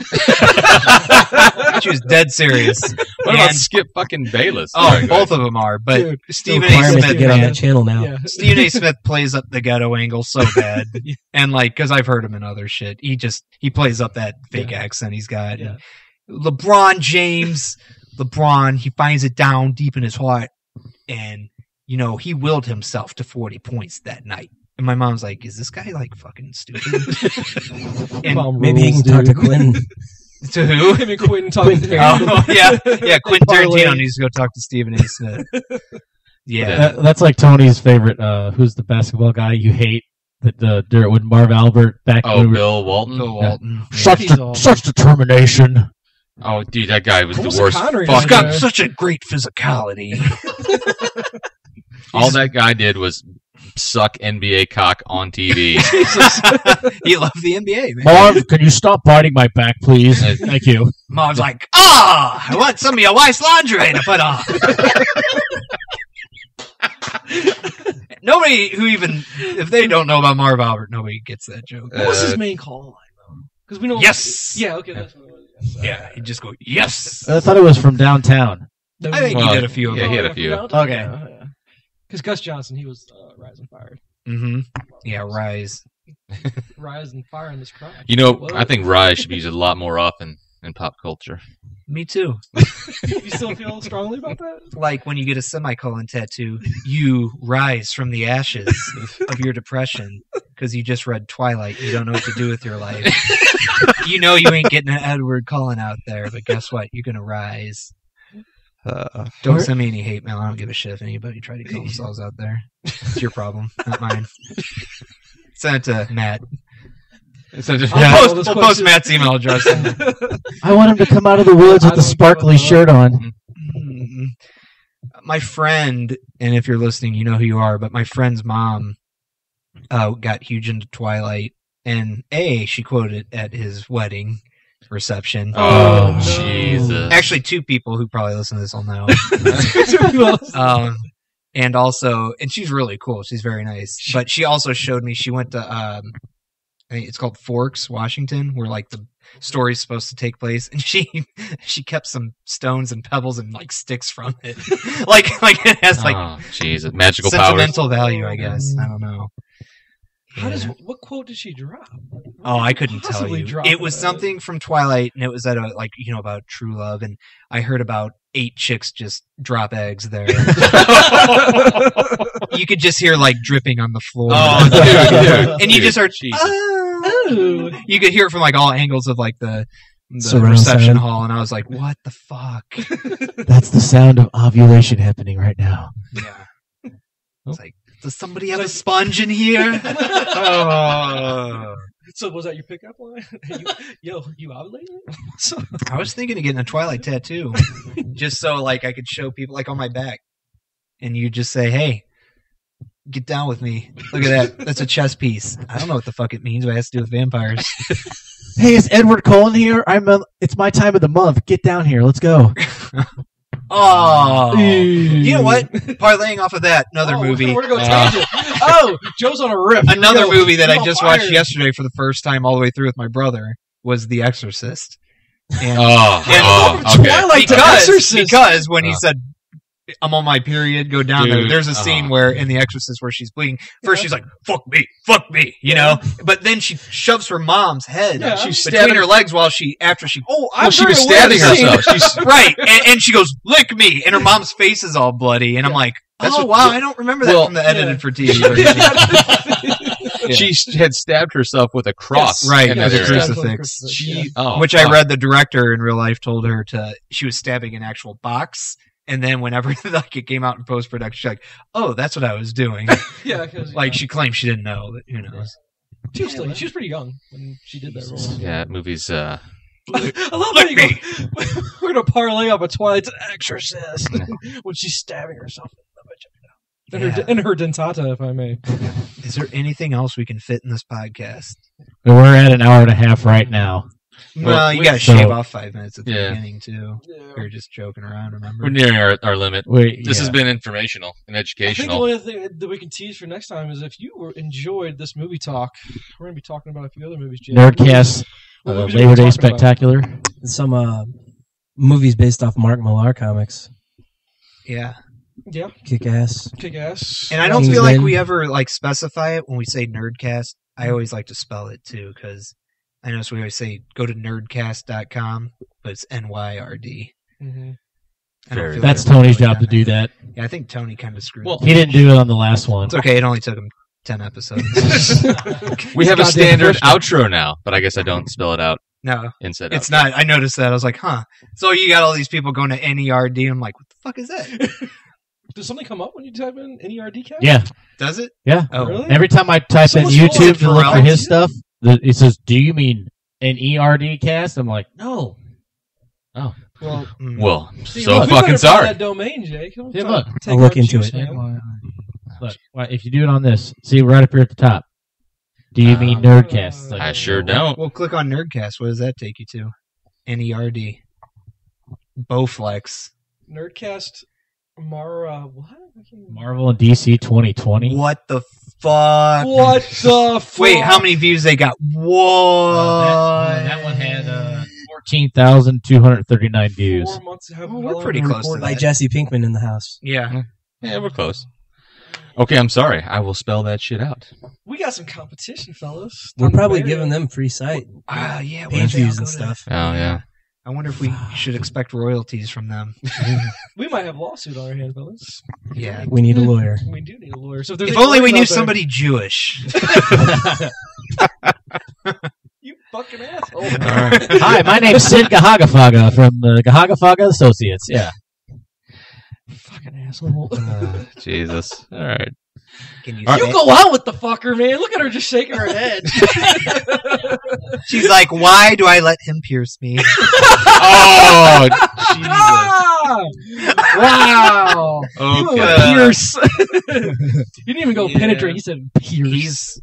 She was dead serious. What about Skip fucking Bayless? Oh, both of them are. But Dude, Stephen A. Requirement Smith, to get on that channel now. Yeah. Stephen A. Smith plays up the ghetto angle so bad. And because I've heard him in other shit, he plays up that fake accent he's got. Yeah. LeBron James, he finds it down deep in his heart. And, he willed himself to 40 points that night. And my mom's like, is this guy like fucking stupid? And maybe he can talk to Quentin. To who? Him and Quentin talking to Oh, yeah. Quentin Tarantino needs to go talk to Stephen A. Smith. Yeah. That's like Tony's favorite. Who's the basketball guy you hate? With Marv Albert back. Bill Walton. Bill Walton. Such determination. Oh, dude, that guy was Almost the worst. Connery He's got there. such a great physicality. All that guy did was suck NBA cock on TV. He loved the NBA, man. Marv, can you stop biting my back, please? Thank you. Mom's like, I want some of your wife's lingerie to put on. Nobody if they don't know about Marv Albert, nobody gets that joke. What was his main call line, though? Because we know. Yes. Yeah. Okay. That's what it was. Yes. Yeah, he'd just go, yes. I thought it was from downtown. I think he did a few of Yeah, them. he had a few. Okay. Because Gus Johnson, he was Rise and Fire. Mm-hmm. Yeah, Rise. Rise and Fire in this crowd. I think Rise should be used a lot more often in pop culture. Me too. You still feel strongly about that? Like when you get a semicolon tattoo, you rise from the ashes of your depression because you just read Twilight. You don't know what to do with your life. You ain't getting an Edward Cullen out there, but guess what? You're going to rise. Don't send me any hate mail. I don't give a shit if anybody tried to kill themselves out there. It's your problem, not mine. Send it to Matt. So just, We'll post Matt's email address. I want him to come out of the woods with a sparkly shirt on. My friend, and if you're listening, you know who you are, but my friend's mom got huge into Twilight, and she quoted at his wedding reception. Oh, Jesus. Actually, two people who probably listen to this will know. And she's really cool. She's very nice. But she also showed me, she went to, I think it's called Forks, Washington, where like the story's supposed to take place. And she kept some stones and pebbles and like sticks from it. like it has like Jesus, magical sentimental powers. value, I guess. I don't know. What quote did she drop? Oh, I couldn't tell Possibly you. drop It was that. something from Twilight, and it was at about true love, and I heard about 8 chicks just drop eggs there. You could just hear like dripping on the floor. Oh, dude. And you just heard, Jesus. oh. You could hear it from like all angles of like the Surround reception sound. hall, and I was like, what the fuck? That's the sound of ovulation happening right now. Yeah. It's like, does somebody have a sponge in here? Oh. So was that your pickup line? You ovulating? I was thinking of getting a Twilight tattoo, just so like I could show people like on my back, and you just say, "Hey, get down with me. Look at that. That's a chess piece." I don't know what the fuck it means, but it has to do with vampires. Hey, is Edward Cullen here? It's my time of the month. Get down here. Let's go. Oh, you know what? Parlaying off of that, another movie. We're gonna go tangent. Joe's on a riff. Another movie that I He's just on watched fire. yesterday for the first time all the way through with my brother was The Exorcist. And, Okay. Twilight to Exorcist. because when he said, I'm on my period, go down there. Dude, There's a scene where in The Exorcist where she's bleeding. First she's like, fuck me, you know? But then she shoves her mom's head between her legs while after she was stabbing herself. She's right. And she goes, lick me. And her mom's face is all bloody. And I'm like, I don't remember that from the edited for TV version. She had stabbed herself with a cross. Yes, right, in with that a area. crucifix. Which I read the director in real life told her she was stabbing an actual box. And then whenever like it came out in post production, she's like, "Oh, that's what I was doing." Like she claimed she didn't know. But who knows? She was pretty young when she did that role. Yeah, that movie's. I love how you go. We're gonna parlay up a Twilight to Exorcist when she's stabbing herself in her dentata, if I may. Is there anything else we can fit in this podcast? We're at an hour and a half right now. Well, you got to shave off 5 minutes at the beginning, too. Yeah. We were just joking around, remember? We're nearing our limit. This has been informational and I educational. think the only thing that we can tease for next time is if you enjoyed this movie talk, we're going to be talking about a few other movies. Jay. Nerdcast, What movies are we Labor Day talking Spectacular. Some movies based off Mark Millar comics. Yeah. Yeah. Kick-Ass. Kick-Ass. And I don't Kingsman. feel like we ever specify it when we say Nerdcast. I always like to spell it, too, because I know we always say go to nerdcast.com, but it's NYRD. Mm-hmm. That's Tony's job to do that. Yeah, I think Tony kind of screwed. He didn't do it on the last one. It's okay. It only took him 10 episodes. We have a standard outro now, but I guess I don't spell it out. No, Instead, it's not. I noticed that. I was like, huh. So you got all these people going to NERD. I'm like, what the fuck is that? Does something come up when you type in NERD cast? Yeah. Does it? Yeah. Oh, really? Every time I type in Someone's YouTube to look Pharrell. for his stuff, it says, "Do you mean an ERD cast?" I'm like, no. Well, Well, see, so we fucking better find sorry. that domain, Jake. Don't Yeah, try look. to take I'll look our into juice, it. man. Look, if you do it on this, see right up here at the top. Do you mean Nerdcast? It's like, I sure don't. Well, click on Nerdcast. What does that take you to? NERD. Bowflex. Nerdcast Mara. What? Marvel and DC 2020. What the fuck? What the fuck? Wait, how many views they got? What? That one had 14,239 views. 4 months. we're pretty close to Like that. Jesse Pinkman in the house. Yeah. Yeah, we're close. Okay, I'm sorry. I will spell that shit out. We got some competition, fellas. We're probably Thunder giving Bear. them free site, Yeah. what page if they all views go and to- stuff. Oh, yeah. I wonder if we should expect royalties from them. We might have a lawsuit on our hands, fellas. Yeah. We need a lawyer. We do need a lawyer. So if, there's If any only we lawyers knew out there- somebody Jewish. You fucking asshole. Hi, my name's Sid Gahagafaga from the Gahagafaga Associates. Yeah. Fucking asshole. Jesus. All right. Can you You go out with the fucker, man. Look at her just shaking her head. She's like, why do I let him pierce me? Oh, Jesus. Ah! Wow. Okay. Pierce. He didn't even go penetrate. He said pierce.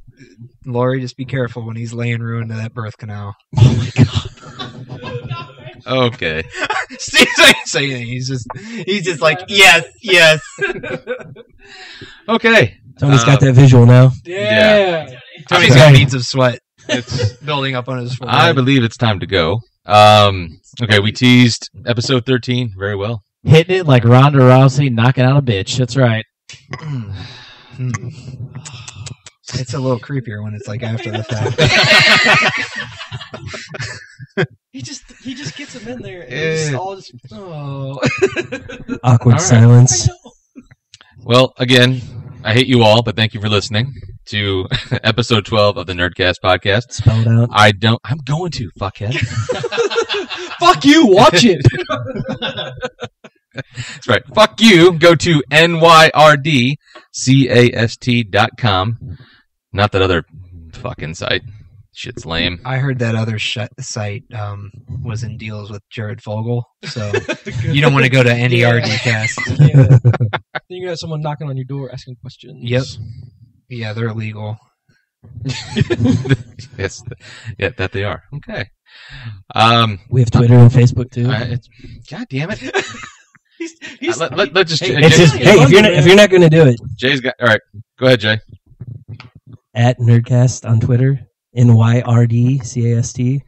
Lori, just be careful when he's laying ruin to that birth canal. Okay. Steve's not saying anything. He's just like, yes. Okay. Tony's got that visual now. Yeah. Tony's got beads of sweat. It's building up on his forehead. I believe it's time to go. Okay, we teased episode 13 very well. Hitting it like Ronda Rousey, knocking out a bitch. That's right. It's a little creepier when it's like after the fact. He just gets him in there and it's all just Awkward All right. silence. Well, again, I hate you all, but thank you for listening to episode 12 of the Nerdcast podcast. Spell it out. I'm going to, fuckhead. fuck you, watch it. That's right. Fuck you. Go to nyrdcast.com. Not that other fucking site. Shit's lame. I heard that other site was in deals with Jared Fogle, so you don't want to go to any Nerdcast. Yeah. Then you got someone knocking on your door asking questions. Yep. Yeah, they're illegal. Yes. Yeah, that they are. Okay. We have Twitter and Facebook too. God damn it. He's Let's just. It's just hey, if you're not going to do it, Jay's got. All right. Go ahead, Jay. at Nerdcast on Twitter, NYRDCAST.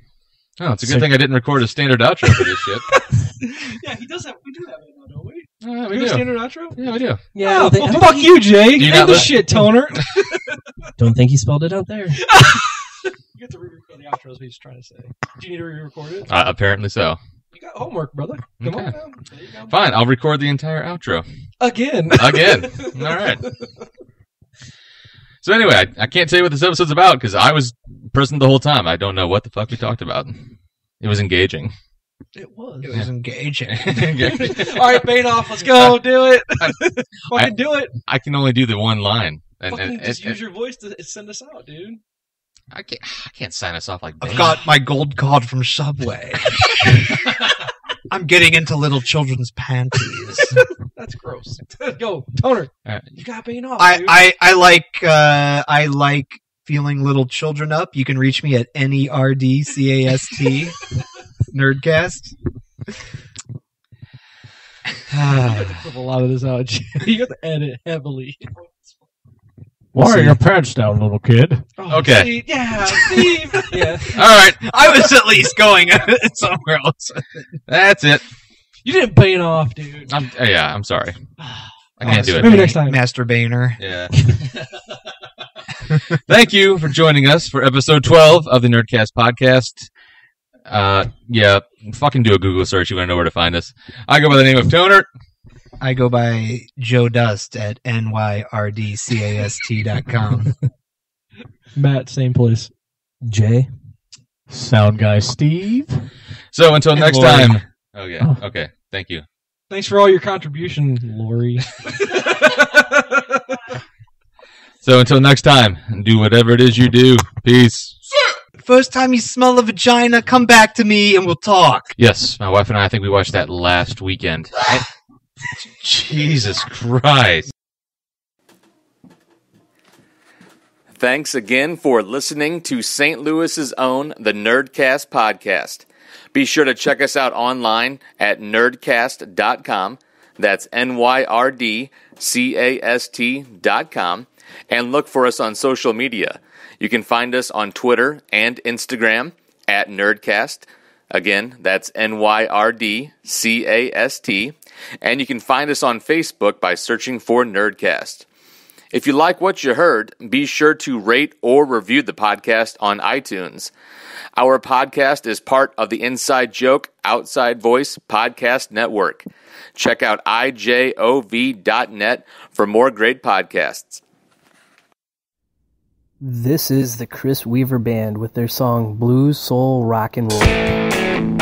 Oh, it's a good thing I didn't record a standard outro for this shit. Yeah, he does have. We do have it now, don't we? Yeah, We we do a do. standard outro. Yeah, we do. Yeah, I Oh, don't think, I well, don't fuck think you, Jay. Do you End not the li- shit, Toner. don't think he spelled it out there. You get to re-record the outro. Is what he's trying to say. Do you need to re-record it? Apparently so. You got homework, brother. Come on Okay. now. There you go. Fine, I'll record the entire outro. Again. Again. All right. So anyway, I can't tell you what this episode's about because I was present the whole time. I don't know what the fuck we talked about. It was engaging. It was. It was engaging. All right, Bainoff, let's go. Do it. Fucking do it. I can only do the one line. Fucking just use your voice to send us out, dude. I can't sign us off like I've Bane. got my gold card from Subway. I'm getting into little children's panties. That's gross. Go, Toner. You got Bainoff. dude. I like feeling little children up. You can reach me at NERDCAST Nerdcast. You have to clip a lot of this out. Jay. You got to edit heavily. Why are your pants down, little kid? Oh, Okay. Steve. Yeah, Steve. Yeah. All right, I was at least going somewhere else. that's it. You didn't Bainoff, dude. I'm sorry. I can't do Maybe it. next time. Master Boehner. Yeah. Thank you for joining us for episode 12 of the Nerdcast podcast. Yeah, fucking do a Google search. You want to know where to find us. I go by the name of Toner. I go by Joe Dust at NYRDCAST.com. Matt, same place. Jay. Sound guy Steve. So until And next Lori. time. Oh, yeah. Okay. Thank you. Thanks for all your contribution, Lori. So until next time, do whatever it is you do. Peace. First time you smell a vagina, come back to me and we'll talk. Yes, my wife and I think we watched that last weekend. Jesus Christ. Thanks again for listening to St. Louis's own The Nerdcast podcast. Be sure to check us out online at nerdcast.com. That's NYRDCAST.com. And look for us on social media. You can find us on Twitter and Instagram at Nerdcast. Again, that's NYRDCAST. And you can find us on Facebook by searching for Nerdcast. If you like what you heard, be sure to rate or review the podcast on iTunes. Our podcast is part of the Inside Joke, Outside Voice podcast network. Check out IJOV.net for more great podcasts. This is the Chris Weaver Band with their song Blues, Soul, Rock and Roll.